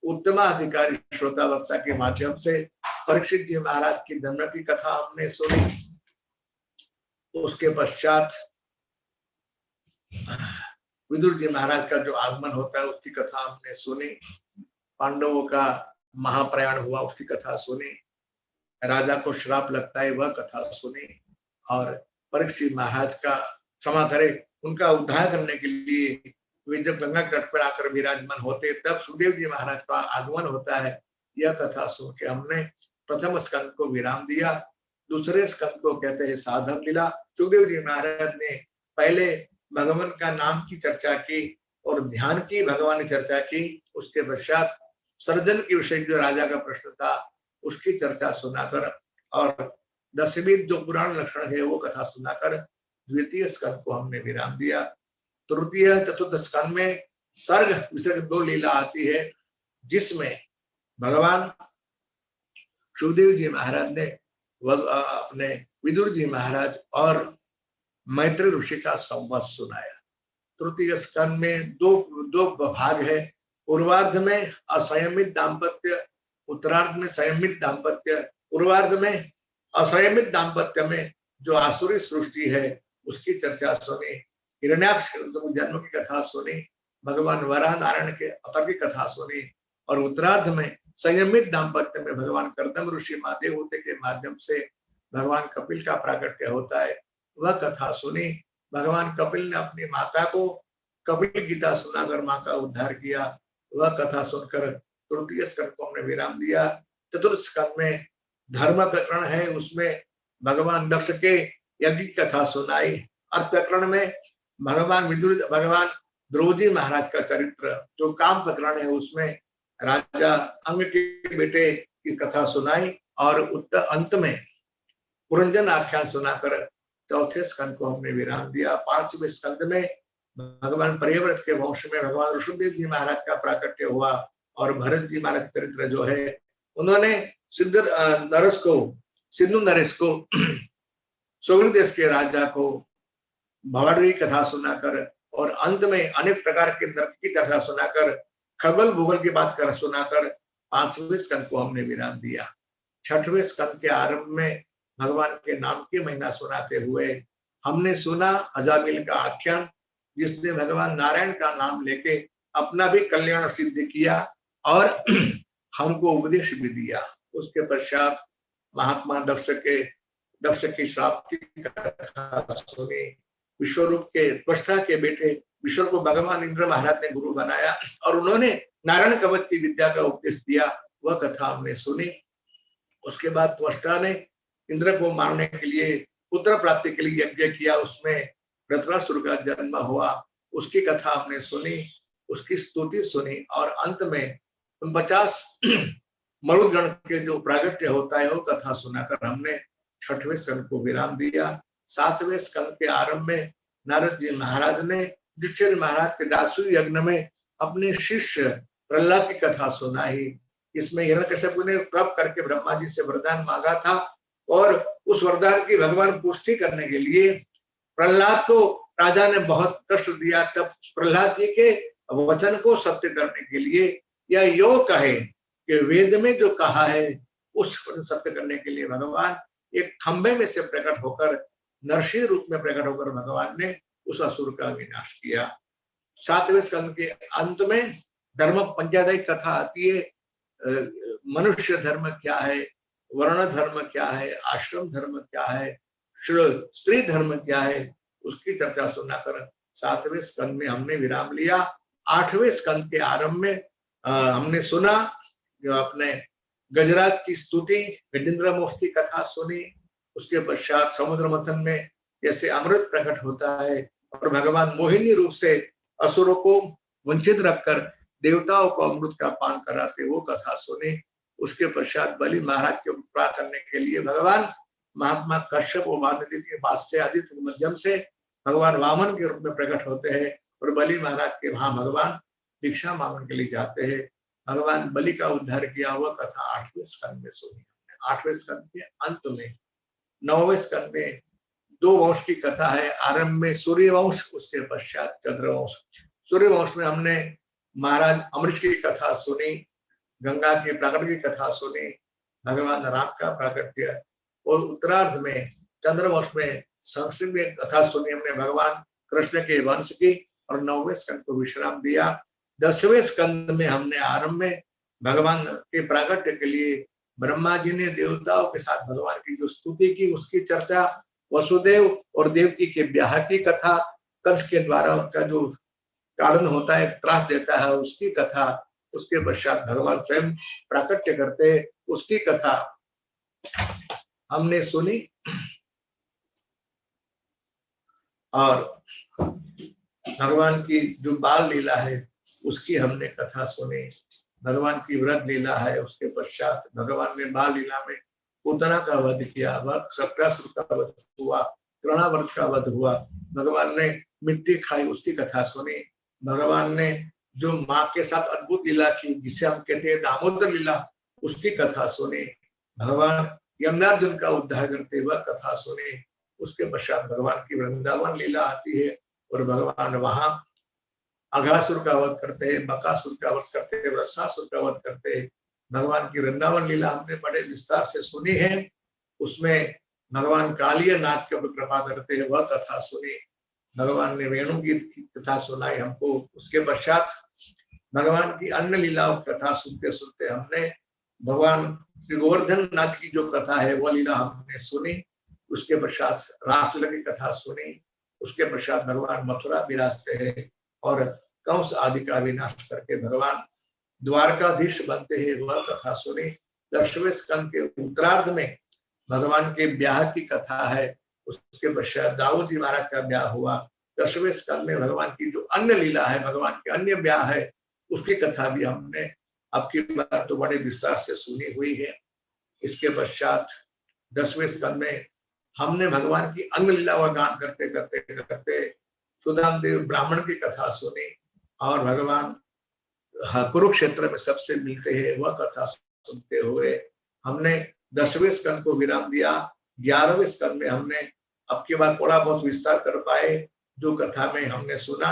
उत्तमाधिकारी श्रोता वक्ता के माध्यम से परीक्षित जी महाराज की जन्म की कथा हमने सुनी। उसके पश्चात विदुर जी महाराज का जो आगमन होता है उसकी कथा हमने सुनी। पांडवों का महाप्रयाण हुआ उसकी कथा सुनी। राजा को श्राप लगता है वह कथा सुनी। और परीक्षित महाराज का क्षमा करे उनका उद्धार करने के लिए वे जब गंगा तट पर आकर विराजमान होते तब सुखदेव जी महाराज का आगमन होता है। यह कथा सुन के हमने प्रथम स्कंद को विराम दिया। दूसरे स्कंद को कहते हैं साधन लीला। सुखदेव जी महाराज ने पहले भगवान का नाम की चर्चा की और ध्यान की भगवान ने चर्चा की। उसके पश्चात सर्जन के विषय जो राजा का प्रश्न था उसकी चर्चा सुनाकर और 10वें जो पुराण लक्षण है वो कथा सुनाकर द्वितीय स्कंद को हमने विराम दिया। तृतीय चतुर्थ स्कंद में सर्ग विसर्ग 2 लीला आती है, जिसमें भगवान सुखदेव जी महाराज ने अपने विदुर जी महाराज और मैत्री ऋषि का संवाद सुनाया। तृतीय स्कंद में दो भाग है। पूर्वार्ध में असंयमित दाम्पत्य, उत्तरार्ध में संयमित दाम्पत्य। पूर्वार्ध में असंयमित दाम्पत्य में जो आसुरी सृष्टि है उसकी चर्चा सुनी। हिरण्याक्ष जन्म की कथा सुनी। भगवान वराह नारायण के अवतार की कथा सुनी। और उत्तरार्ध में संयमित दाम्पत्य में भगवान कर्दम ऋषि महादेव होते के माध्यम से भगवान कपिल का प्राकट्य होता है, वह कथा सुनी। भगवान कपिल ने अपनी माता को कपिल गीता सुनाकर माँ का उद्धार किया, वह कथा सुनकर तृतीय स्कंद को हमने विराम दिया। चतुर्थ स्कंद में धर्म प्रकरण है, उसमें भगवान दक्ष के यज्ञ की कथा सुनाई। अर्थ प्रकरण में भगवान ध्रुव जी महाराज का चरित्र, जो काम प्रकरण है उसमें राजा अंग के बेटे की कथा सुनाई। और अंत में पुरंजन आख्यान सुनाकर चौथे स्कंद को हमने विराम दिया। 5वें स्कंद में भगवान प्रियव्रत के वंश में भगवान ऋषभदेव जी महाराज का प्राकट्य हुआ। और भरत जी महाराज चरित्र जो है उन्होंने सिंधु नरेश को सोगल देश के राजा को भवाड़ी कथा सुनाकर और अंत में अनेक प्रकार के नृत्य की कथा सुनाकर खगोल भूगोल की बात कर सुनाकर 5वें स्कंद को हमने विराम दिया। 6वें स्कंद के आरंभ में भगवान के नाम के महिमा सुनाते हुए हमने सुना अजामिल का आख्यान, जिसने भगवान नारायण का नाम लेके अपना भी कल्याण सिद्ध किया और हमको उपदेश भी दिया। उसके पश्चात महात्मा दक्ष की श्राप की कथा सुनी। विश्वरूप के त्वष्टा के बेटे विश्व को भगवान इंद्र महाराज ने गुरु बनाया और उन्होंने नारायण कवच की विद्या का उपदेश दिया, वह कथा हमने सुनी। उसके बाद त्वष्टा ने इंद्र को मारने के लिए पुत्र प्राप्ति के लिए यज्ञ किया, उसमें वृत्रासुर का जन्म हुआ, उसकी कथा हमने सुनी, उसकी स्तुति सुनी। और अंत में 50 मरुदगण के जो प्रागट्य होता है वो कथा सुनाकर हमने 6वें स्कंद को विराम दिया। 7वें स्कंद के आरंभ में नारद जी महाराज ने युधिष्ठिर महाराज के दासु यज्ञ में अपने शिष्य प्रहलाद की कथा सुनाई। इसमें हिरण्यकश्यप ने तप करके ब्रह्मा जी से वरदान मांगा था और उस वरदान की भगवान पुष्टि करने के लिए प्रहलाद को राजा ने बहुत कष्ट दिया। तब प्रहलाद जी के वचन को सत्य करने के लिए या योग कहे कि वेद में जो कहा है उस सत्य करने के लिए भगवान एक खंबे में से प्रकट होकर नरसिंह रूप में प्रकट होकर भगवान ने उस असुर का विनाश किया। 7वें स्कंद के अंत में धर्म पंचायत कथा आती है। मनुष्य धर्म क्या है, वर्ण धर्म क्या है, आश्रम धर्म क्या है, स्त्री धर्म क्या है, उसकी चर्चा सुनाकर 7वें स्कंद में हमने विराम लिया। 8वें स्कंद के आरंभ में हमने सुना जो अपने गजराज की स्तुति, गजेंद्र मोक्ष की कथा सुनी। उसके पश्चात समुद्र मंथन में जैसे अमृत प्रकट होता है और भगवान मोहिनी रूप से असुरों को वंचित रखकर देवताओं को अमृत का पान कराते, वो कथा सुनी। उसके पश्चात बलि महाराज के उपकार करने के लिए भगवान महात्मा कश्यप व महानदी के पास से आदित्य के माध्यम से भगवान वामन के रूप में प्रकट होते हैं और बलि महाराज के वहां भगवान दीक्षा मांगने के लिए जाते हैं। भगवान बलि का उद्धार किया वह कथा 8वें स्कंद में सुनी। 8वें स्कंद के अंत में 9वें स्कंद में 2 वंश की कथा है। आरंभ में सूर्य वंश, उसके पश्चात चंद्रवंश। सूर्य वंश में हमने महाराज अमरीश की कथा सुनी, गंगा के प्राकट्य की कथा सुनी, भगवान राम का प्राकट्य, और उत्तरार्ध में चंद्रवंश में संक्षिप्त में कथा सुनी हमने भगवान कृष्ण के वंश की, और 9वें स्कंद को विश्राम दिया। 10वें स्कंद में हमने आरंभ में भगवान के प्राकट्य के लिए ब्रह्मा जी ने देवताओं के साथ भगवान की जो स्तुति की उसकी चर्चा, वसुदेव और देवकी के ब्याह की कथा, कंस के द्वारा उनका जो ताड़न होता है, त्रास देता है, उसकी कथा, उसके पश्चात भगवान स्वयं प्राकट्य करते उसकी कथा हमने सुनी, और भगवान की जो बाल लीला है उसकी हमने कथा सुनी। भगवान की व्रत लीला है, उसके पश्चात भगवान ने बाल लीला में पूतना का वध किया, शक्रासुर का वध हुआ, तृणावर्त का वध हुआ, भगवान ने मिट्टी खाई उसकी कथा सुनी। भगवान ने जो माँ के साथ अद्भुत लीला की जिसे हम कहते हैं दामोदर लीला, उसकी कथा सुनी। भगवान यमुनार्जुन का उद्धार करते वह कथा सुनी। उसके पश्चात भगवान की वृंदावन लीला आती है और भगवान वहां अघासुर का वध करते हैं, बकासुर का वध करते हैं, वृषासुर का वध करते हैं। भगवान की वृंदावन लीला हमने बड़े विस्तार से सुनी है। उसमें भगवान कालिया नाथ के ऊपर कृपा करते हैं, वह कथा सुनी। भगवान ने वेणु गीत की कथा सुनाई हमको। उसके पश्चात भगवान की अन्य लीलाओं की कथा सुनते सुनते हमने भगवान श्री गोवर्धन नाथ की जो कथा है वह लीला हमने सुनी। उसके पश्चात रासलीला की कथा सुनी। उसके पश्चात भगवान मथुरा विराजते हैं और कंस आदि का विनाश करके भगवान द्वारकाधीश बनते हैं, वह कथा सुनी। 10वें स्कंद के उत्तरार्ध में भगवान के ब्याह की कथा है। उसके पश्चात दाऊद जी महाराज का ब्याह हुआ। 10वें स्कंद में भगवान की जो अन्य लीला है, भगवान के अन्य ब्याह है, उसकी कथा भी हमने अब की बार तो बड़े विस्तार से सुनी हुई है। इसके पश्चात 10वें स्कंद में हमने भगवान की अन्य लीला व गान करते करते करते सुदाम देव ब्राह्मण की कथा सुनी और भगवान कुरुक्षेत्र में सबसे मिलते हैं, वह कथा सुनते हुए हमने 10वें स्कंद को विराम दिया। 11वें स्कंद में हमने अब की बार थोड़ा बहुत विस्तार कर पाए। जो कथा में हमने सुना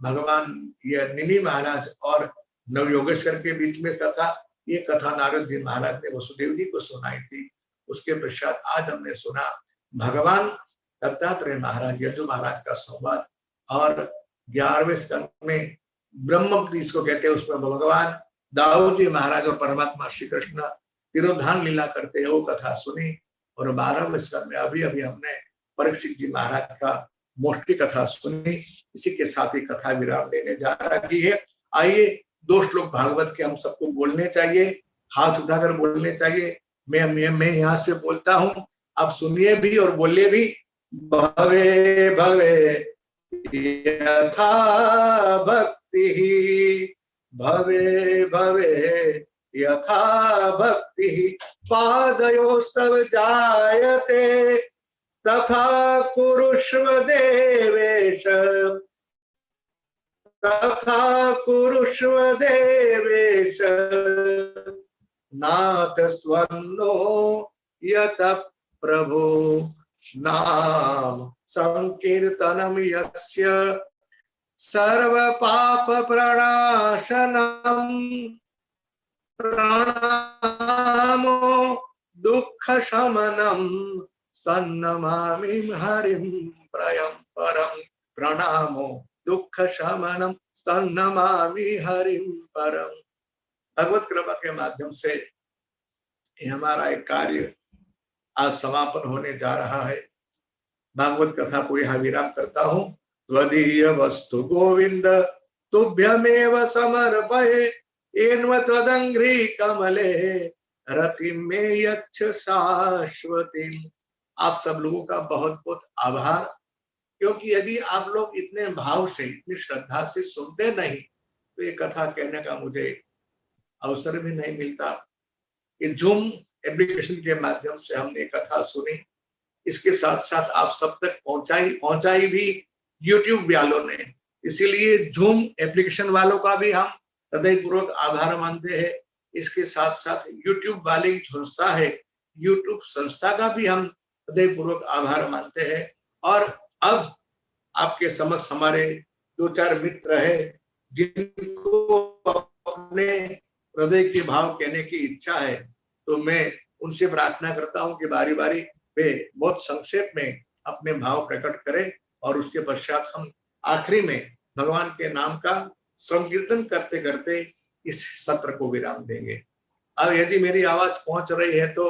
भगवान ये निमि महाराज और नवयोगेश्वर के बीच में कथा, ये कथा नारद जी महाराज ने वसुदेव जी को सुनाई थी। उसके पश्चात आज हमने सुना भगवान दत्तात्रेय महाराज यदु महाराज का संवाद, और 11वें स्कंद में ब्रह्म जिसको कहते हैं उसमें भगवान दाऊद जी महाराज और परमात्मा श्री कृष्ण तिरोधान लीला करते हैं, वो कथा सुनी। और 12वें स्कंद में अभी अभी हमने परीक्षित जी महाराज का मोक्ष की कथा सुनी। इसी के साथ ही कथा विराम लेने जा रही है। आइए 2 श्लोक भागवत के हम सबको बोलने चाहिए, हाथ उठाकर बोलने चाहिए। मैं यहाँ से बोलता हूँ, आप सुनिए भी और बोलिए भी। भवे भवे यथा भक्ति, भवे भवे यथा भक्ति, पादयोस्तव जायते तथा कुरुष्व देवेश, तथा कुरुष्व देवेश, नाथ स्वन्नो यत प्रभु, नाम संकीर्तनम यस्य सर्व पाप प्रणाशनम, प्रणामो दुख शमनम, सन्नमामि हरिं प्रयं परम, प्रणामो दुख शमनम, सन्नमामि हरिं परम। भगवत कृपा के माध्यम से हमारा एक कार्य आज समापन होने जा रहा है। भागवत कथा को यहाँ विराम करता हूँ। त्वदीय वस्तु गोविंद तुभ्यमेव समर्पये, एन्व त्वदंघ्रि कमले रतिं मे यच्छ शाश्वतीं। आप सब लोगों का बहुत बहुत आभार, क्योंकि यदि आप लोग इतने भाव से इतनी श्रद्धा से सुनते नहीं तो ये कथा कहने का मुझे अवसर भी नहीं मिलता। ये जूम एप्लीकेशन के माध्यम से हमने कथा सुनी, इसके साथ साथ आप सब तक पहुंचाई भी यूट्यूब वालों ने। इसीलिए जूम एप्लीकेशन वालों का भी हम हृदयपूर्वक आभार मानते हैं। इसके साथ साथ यूट्यूब वाली संस्था है, यूट्यूब संस्था का भी हम हृदयपूर्वक आभार मानते हैं। और अब आपके समक्ष हमारे 2-4 मित्र है जिनको अपने हृदय के भाव कहने की इच्छा है, तो मैं उनसे प्रार्थना करता हूं कि बारी बारी वे बहुत संक्षेप में अपने भाव प्रकट करें और उसके पश्चात हम आखिरी में भगवान के नाम का संकीर्तन करते करते इस सत्र को विराम देंगे। अब यदि मेरी आवाज पहुंच रही है तो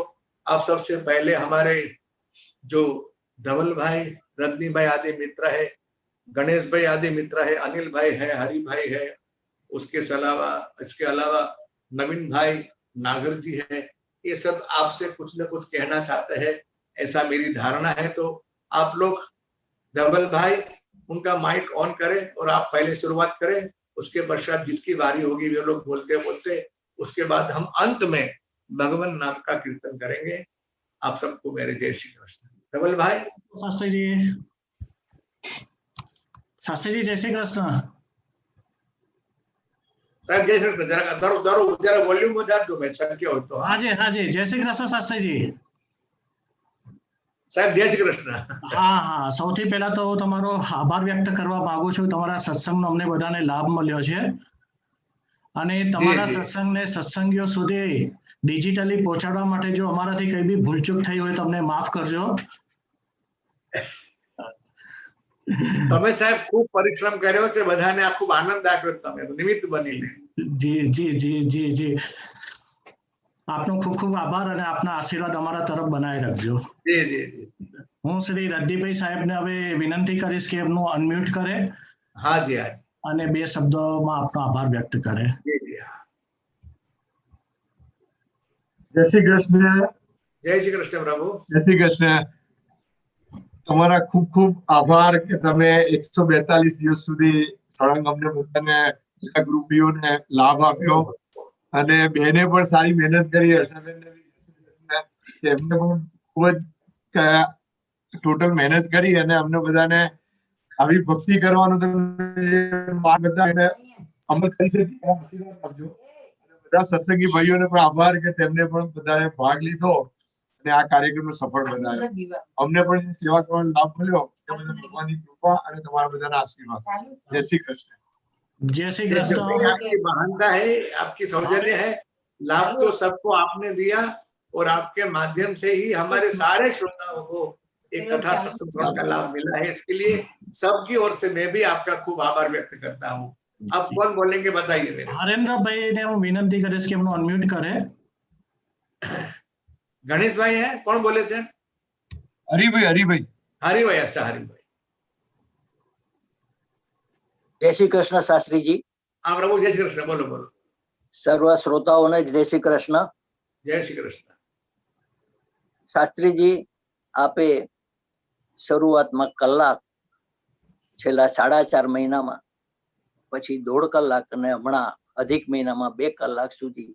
आप सबसे पहले हमारे जो धवल भाई, रजनी भाई आदि मित्र है, गणेश भाई आदि मित्र है, अनिल भाई है, हरि भाई है, इसके अलावा नवीन भाई, नागर जी है, ये सब आपसे कुछ न कुछ कहना चाहते हैं, ऐसा मेरी धारणा है। तो आप लोग धवल भाई उनका माइक ऑन करें और आप पहले शुरुआत करें, उसके पश्चात जिसकी बारी होगी वे लोग बोलते बोलते, उसके बाद हम अंत में भगवान नाम का कीर्तन करेंगे। आप सबको मेरे जय श्री कृष्ण। धवल भाई। शास्त्री जी जय श्री कृष्ण। साहब जय श्री कृष्ण। जरा वॉल्यूम बजा दो मैं शक्य हो तो। हाँ जी जय श्री कृष्ण शास्त्री जी। साहब जय श्री कृष्ण। હા સૌથી પહેલા તો હું તમારો આભાર વ્યક્ત કરવા માંગુ છું। તમારા સત્સંગનો અમને બધાને લાભ મળ્યો છે અને તમારા સત્સંગને સત્સંગીઓ સુધી ડિજિટલી પહોંચાડવા માટે જો અમારાથી કઈ બી ભૂલચૂક થઈ હોય તો અમને માફ કરજો। તમે સાહેબ ખૂબ પરિશ્રમ કર્યો છે, બધાને આ ખૂબ આનંદ આપ્યો, તમે નિમિત્ત બનીને। જી આપનો ખૂબ ખૂબ આભાર અને આપના આશીર્વાદ અમારા તરફ બનાવી રાખજો। જી હું શ્રી રદ્દીભાઈ સાહેબને હવે વિનંતી કરીશ કે એમનું અનમ્યુટ કરે। હા જી અને 2 શબ્દોમાં આપનો આભાર વ્યક્ત કરે। જય શ્રી કૃષ્ણ। જય શ્રી કૃષ્ણ પ્રભુ। જય શ્રી કૃષ્ણ। તમારા ખૂબ ખૂબ આભાર કે તમે 142 દિવસ સુધી સળંગ અમને બધાને ગ્રુપીઓને લાભ આપ્યો અને બેને પણ સારી મહેનત કરી, હર્ષાબેનને એમને પણ ખૂબ જ ટોટલ મહેનત કરી અને અમને બધાને આવી ભક્તિ કરવાનો માર્ગ બતાવીને અમલ કરી શકીએ। બધા સત્સંગી ભાઈઓને પણ આભાર કે તેમને પણ બધાએ ભાગ લીધો અને આ કાર્યક્રમને સફળ બનાવ્યો। અમને પણ સેવા કરવાનો લાભ મળ્યો એ બદલ ભગવાનની કૃપા અને તમારા બધાના આશીર્વાદ। જય શ્રી કૃષ્ણ। जय श्री कृष्ण। आपकी महानता है, आपकी सौजन्य है, लाभ तो सबको आपने दिया और आपके माध्यम से ही हमारे सारे श्रोताओं को एक कथा सत्संग का लाभ मिला है। इसके लिए सबकी ओर से मैं भी आपका खूब आभार व्यक्त करता हूँ। आप कौन बोलेंगे बताइए मेरे। हरेंद्र भाई ने હું વિનંતી કરીશ કે એમનું અનમ્યુટ કરે। गणेश भाई है, कौन बोले थे? हरिभाई। अच्छा हरिभाई। जय श्री कृष्ण शास्त्री जी। हाँ प्रभु जय श्री कृष्ण। बोलो। सर्व श्रोताओं ने जय श्री कृष्ण। जय श्री कृष्ण। शास्त्री जी आपे शुरुआत में कलाक छेल्ला 4.5 महीना में, पछी 1.5 कलाक ने हमणा अधिक महीना में 2 कलाक सुधी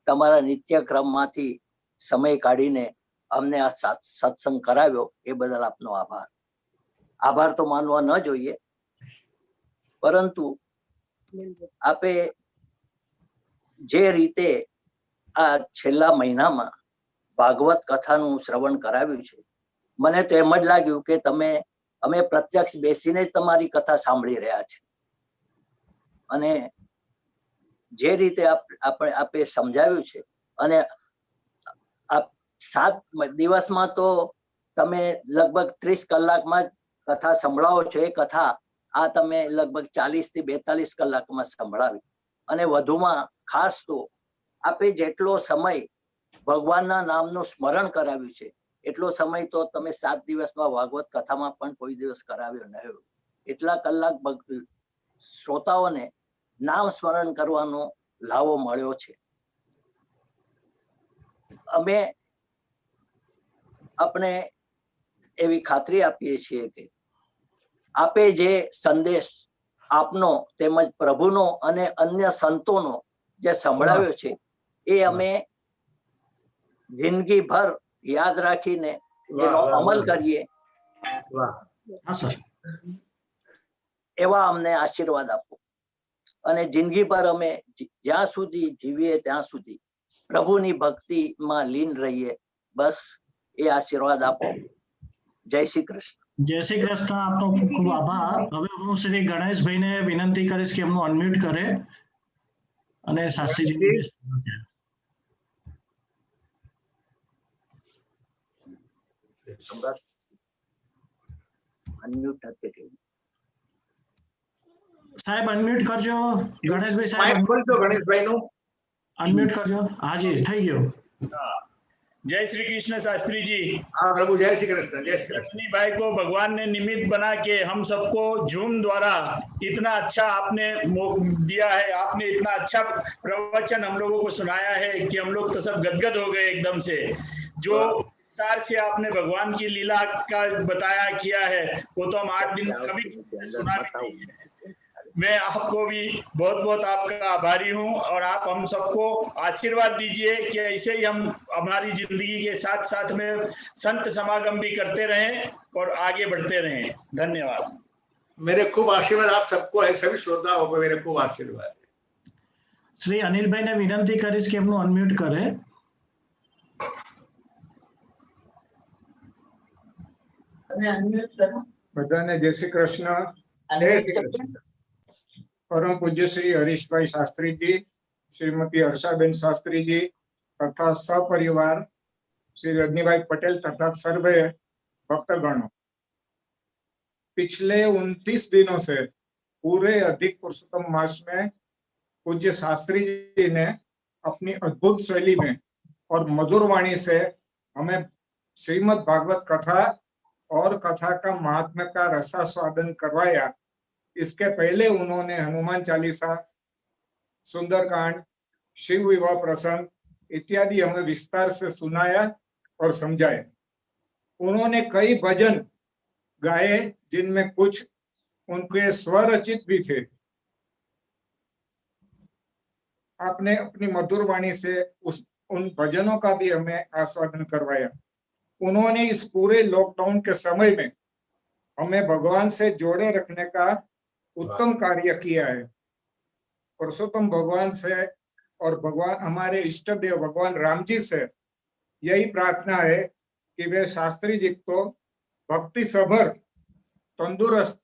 तमारा नित्यक्रम मांथी समय काढीने अमने आ सत्संग कराव्यो ए बदल आपनो आभार। आभार तो मानवा न जोईए, परंतु आपे जे रीते आ छेल्ला महीना में भागवत कथानु श्रवण कराव्યું છે, મને તો એમ જ લાગ્યું કે અમે પ્રત્યક્ષ બેસીને જ તમારી કથા સાંભળી રહ્યા છે અને જે રીતે આપે સમજાવ્યું છે અને 7 દિવસમાં તો તમે લગભગ 30 કલાકમાં કથા સંભળાવો છો। એ કથા આ તમે લગભગ 40 થી 42 કલાકમાં સંભળાવી અને વધુમાં ખાસ તો આપે જેટલો સમય ભગવાનના નામનું સ્મરણ કરાવ્યું છે એટલો સમય તો તમે 7 દિવસમાં ભાગવત કથામાં પણ કોઈ દિવસ કરાવ્યો ન હોય। એટલા કલાક શ્રોતાઓને નામ સ્મરણ કરવાનો લાવો મળ્યો છે। અમે આપણે એવી ખાતરી આપીએ છીએ કે આપે જે સંદેશ આપનો તેમજ પ્રભુનો અને અન્ય સંતોનો જે સંભળાવ્યો છે એ અમે જિંદગી ભર યાદ રાખીને વાહ, એનો વાહ, અમલ વાહ. કરીએ વાહ. હા સર. એવા અમને આશીર્વાદ આપો અને જિંદગી પર અમે જ્યાં સુધી જીવીએ ત્યાં સુધી પ્રભુની ભક્તિમાં લીન રહીએ. બસ એ આશીર્વાદ આપો. જય શ્રી કૃષ્ણ. જય શ્રી કૃષ્ણ. આપનો ખૂબ ખૂબ આભાર. હવે હું શ્રી ગણેશભાઈને વિનંતી કરીશ કે એમનું અનમ્યુટ કરે અને શાસ્ત્રીજી અનમ્યુટ નથી થયું. સાહેબ અનમ્યુટ કરજો. ગણેશભાઈ માઇક સાહેબ ખોલજો ગણેશભાઈનું. અનમ્યુટ કરજો. હાજી થઈ ગયો. जय श्री कृष्ण शास्त्री जी। हाँ प्रभु, जय श्री कृष्ण, जय श्री कृष्ण. अपनी भाई को भगवान ने निमित्त बना के हम सबको जूम द्वारा इतना अच्छा आपने दिया है। आपने इतना अच्छा प्रवचन हम लोगों को सुनाया है कि हम लोग तो सब गदगद हो गए एकदम से। जो विस्तार से आपने भगवान की लीला का बताया किया है वो तो हम 8 दिन कभी सुना भी नहीं है। मैं आपको भी बहुत बहुत आपका आभारी हूं और आप हम सबको आशीर्वाद दीजिए कि ऐसे ही हम हमारी जिंदगी के साथ साथ में संत समागम भी करते रहें और आगे बढ़ते रहें। धन्यवाद। मेरे खूब आशीर्वाद आप सबको है, सभी श्रोताओं को मेरे खूब आशीर्वाद. શ્રી અનિલભાઈને વિનંતી કરીશ કે એમનું અનમ્યુટ કરે. બધાને જય શ્રી કૃષ્ણ. जय श्री कृष्ण. પરમ પૂજ્ય શ્રી હરીશભાઈ શાસ્ત્રીજી, શ્રીમતી હર્ષાબેન શાસ્ત્રીજી તથા સપરિવાર श्री रजनीभाई पटेल तथा सर्वे भक्तगणों, पिछले 29 दिनों से पूरे अधिक पुरुषोत्तम मास में पूज्य शास्त्री जी ने अपनी अद्भुत शैली में और मधुर वाणी से हमें श्रीमद् भागवत कथा और कथा का महात्म्य का रसास्वादन करवाया। इसके पहले उन्होंने हनुमान चालीसा, सुंदरकांड, शिव विवाह प्रसंग इत्यादि हमें विस्तार से सुनाया और समझाए। उन्होंने कई भजन गाए जिनमें कुछ उनके स्वरचित भी थे। आपने अपनी मधुर वाणी से उन भजनों का भी हमें आस्वादन करवाया। उन्होंने इस पूरे लॉकडाउन के समय में हमें भगवान से जोड़े रखने का उत्तम कार्य किया है। पुरुषोत्तम भगवान से और भगवान हमारे इष्ट देव भगवान राम जी से यही प्रार्थना है कि वे शास्त्री जी को भक्ति सभर तंदुरुस्त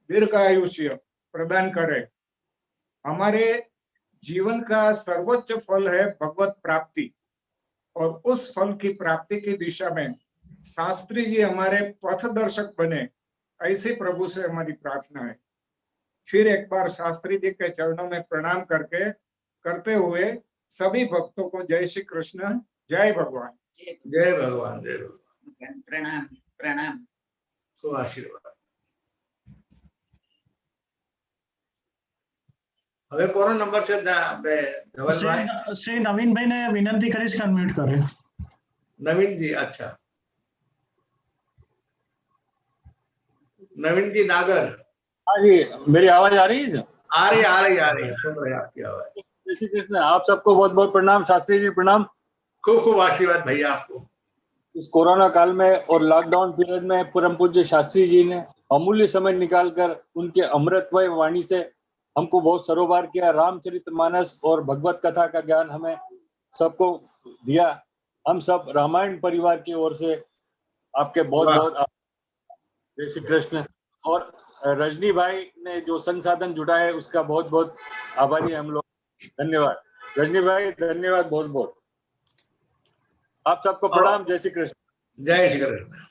दीर्घायुष्य प्रदान करे। हमारे जीवन का सर्वोच्च फल है भगवत प्राप्ति और उस फल की प्राप्ति की दिशा में शास्त्री जी हमारे पथदर्शक बने, ऐसी प्रभु से हमारी प्रार्थना है। फिर एक बार शास्त्री जी के चरणों में प्रणाम करते हुए सभी भक्तों को जय श्री कृष्ण, जय भगवान. जय भगवान, जय भगवान. પ્રણામ પ્રણામ. खूब आशीर्वाद. હવે કોનો નંબર છે આપણે ધવલભાઈ? શ્રી નવીનભાઈને વિનંતી કરીશ કે અનમ્યુટ કરે. नवीन जी, अच्छा. नवीन जी नागर. हाँ जी, मेरी आवाज आ रही है? आ रही, सुन रहे आपकी आवाज. जय श्री कृष्ण। आप सबको बहुत बहुत प्रणाम। शास्त्री जी प्रणाम। खूब खूब आशीर्वाद भैया आपको. इस कोरोना काल में और लॉकडाउन पीरियड में परम पूज्य शास्त्री जी ने अमूल्य समय निकालकर उनके अमृतमय वाणी से हमको बहुत सरोवर किया। रामचरितमानस और भगवत कथा का ज्ञान हमें सबको दिया। हम सब रामायण परिवार की ओर से आपके बहुत बहुत जय श्री कृष्ण। और रजनी भाई ने जो संसाधन जुटाए उसका बहुत बहुत आभारी है हम लोग। धन्यवाद रजनी भाई, धन्यवाद बहुत बहुत। आप सबको प्रणाम। जय श्री कृष्ण। जय श्री कृष्ण.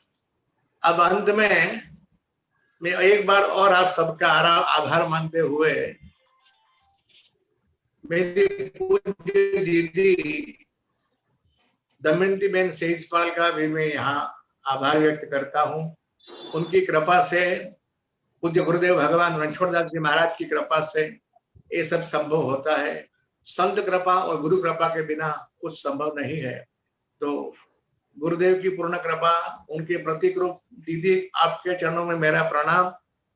अब अंत में मैं एक बार और आप सबका आभार मानते हुए मेरी पूज्य दीदी दमयंती बेन सेजपाल का भी मैं यहाँ आभार व्यक्त करता हूँ। उनकी कृपा से, पूज्य गुरुदेव भगवान रणछोड़दास जी महाराज की कृपा से ये सब संभव होता है। संत कृपा और गुरु कृपा के बिना कुछ संभव नहीं है। तो गुरुदेव की पूर्ण कृपा, उनके प्रतीक रूप दीदी आपके चरणों में मेरा प्रणाम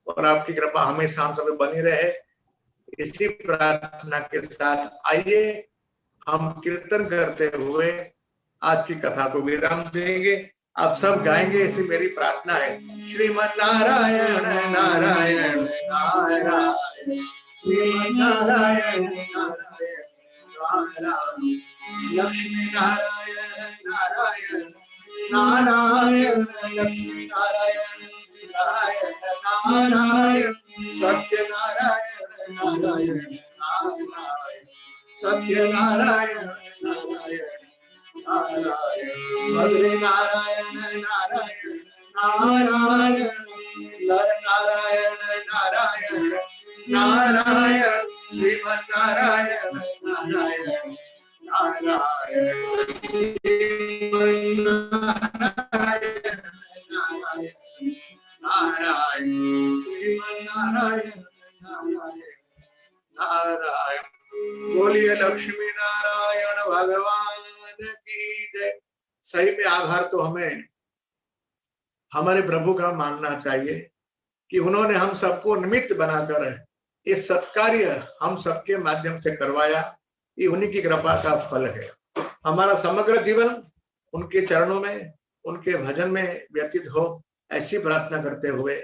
और आपकी कृपा हमेशा हम सब बनी रहे, इसी प्रार्थना के साथ आइए हम कीर्तन करते हुए आज की कथा को विराम देंगे। आप सब गाएंगे ऐसी मेरी प्रार्थना है। श्रीमन नारायण नारायण नारायण, श्रीमन नारायण नारायण नारायण, लक्ष्मी नारायण नारायण नारायण, लक्ष्मी नारायण नारायण नारायण, सत्य नारायण नारायण नारायण, सत्य नारायण नारायण नारायण, भद्रे नारायण नारायण नारायण, नर नारायण नारायण नारायण, श्रीमन नारायण नारायण नारायण, श्रीमन नारायण नारायण नारायण, श्रीमन नारायण नारायण नारायण। बोलिए लक्ष्मी नारायण भगवान की जय। सही में आभार तो हमें हमारे प्रभु का मानना चाहिए कि उन्होंने हम सबको निमित्त बनाकर इस सत्कार्य हम सबके माध्यम से करवाया। ये उन्हीं की कृपा का फल है। हमारा समग्र जीवन उनके चरणों में, उनके भजन में व्यतीत हो, ऐसी प्रार्थना करते हुए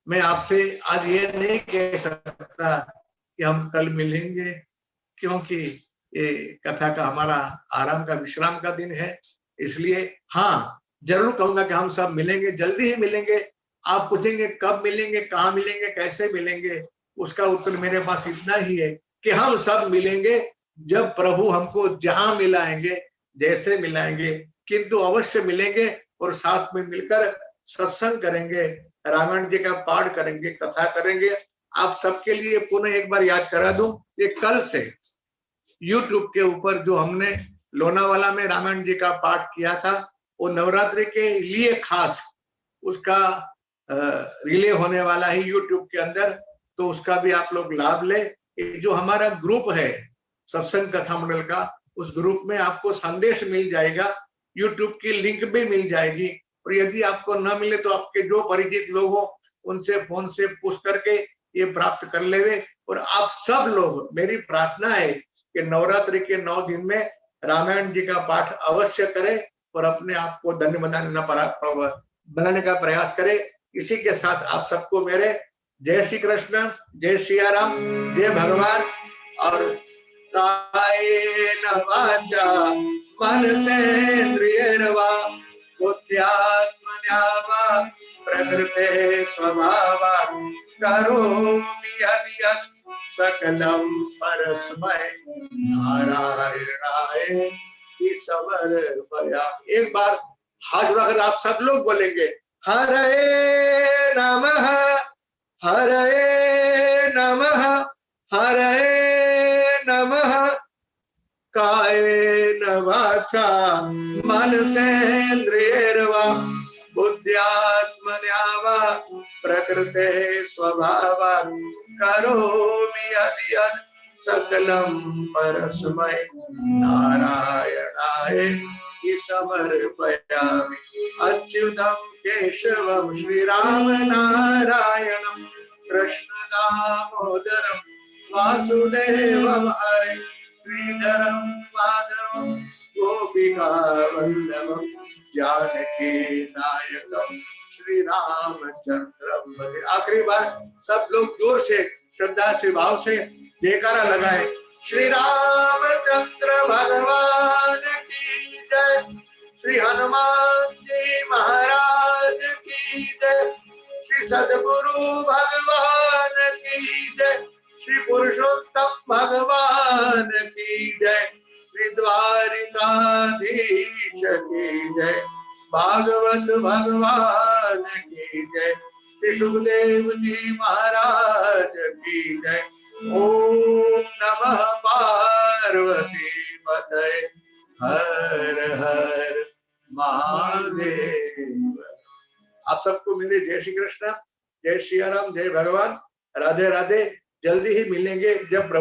मैं आपसे आज ये नहीं कह सकता कि हम कल मिलेंगे, क्योंकि ये कथा का हमारा आराम का, विश्राम का दिन है। इसलिए हाँ, जरूर कहूंगा कि हम सब मिलेंगे, जल्दी ही मिलेंगे। आप पूछेंगे कब मिलेंगे, कहाँ मिलेंगे, कैसे मिलेंगे, उसका उत्तर मेरे पास इतना ही है कि हम सब मिलेंगे जब प्रभु हमको जहां मिलाएंगे, जैसे मिलाएंगे, किंतु अवश्य मिलेंगे और साथ में मिलकर सत्संग करेंगे, रामायण जी का पाठ करेंगे, कथा करेंगे। आप सबके लिए पुनः एक बार याद करा दूं, ये कल से YouTube के ऊपर जो हमने लोनावाला में रामायण जी का पाठ किया था, वो नवरात्रि के लिए खास उसका रिले होने वाला है YouTube के अंदर, तो उसका भी आप लोग लाभ ले। जो हमारा ग्रुप है सत्संग कथा मंडल का, उस ग्रुप में आपको संदेश मिल जाएगा, YouTube की लिंक भी मिल जाएगी। और यदि आपको न मिले तो आपके जो परिचित लोग हो उनसे फोन से पूछ करके ये प्राप्त कर लेवे। और आप सब लोग, मेरी प्रार्थना है कि नवरात्रि के 9 दिन में रामायण जी का पाठ अवश्य करें और अपने आप को धन्य बनाने का प्रयास करें। इसी के साथ आप सबको मेरे जय श्री कृष्ण, जय सिया राम, जय भगवान। और कायेन वाचा मनसेन्द्रियेण वा बुद्ध्यात्मना वा प्रकृते स्वभावात् करोमि यद्यत् सकलं परस्मै नारायणाय समर्पयामि। एक बार हाथ उठाकर आप सब लोग बोलेंगे, हरे नमः, हरे नमः, हरे नमः। कायेन वाचा मनसेन्द्रियैर्वा बुद्ध्यात्मना वा प्रकृते स्वभावात् करोमि यद्यत् सकलं परस्मै नारायणाय समर्पयामि। अच्युतं केशवं श्रीराम नारायणं कृष्ण दामोदरं वासुदेवं हरे श्रीधरं माधवं गोपिका वल्लभं जानकी नायकं श्री रामचंद्रम भजे। आखिरी बार सब लोग जोर से श्रद्धा से भाव से जयकारा लगाए, श्री रामचंद्र भगवान की जय, श्री हनुमान जी महाराज की जय, श्री सद्गुरु भगवान की जय, श्री पुरुषोत्तम भगवान की जय, श्री द्वारिकाधीश की जय, भागवत भगवान की जय, श्री सुखदेव जी महाराज की जय। ओम नमः पार्वती पतये हर हर महादेव। आप सबको मेरे जय श्री कृष्ण, जय श्री राम, जय भगवान, राधे राधे। जल्दी ही मिलेंगे जब प्रभु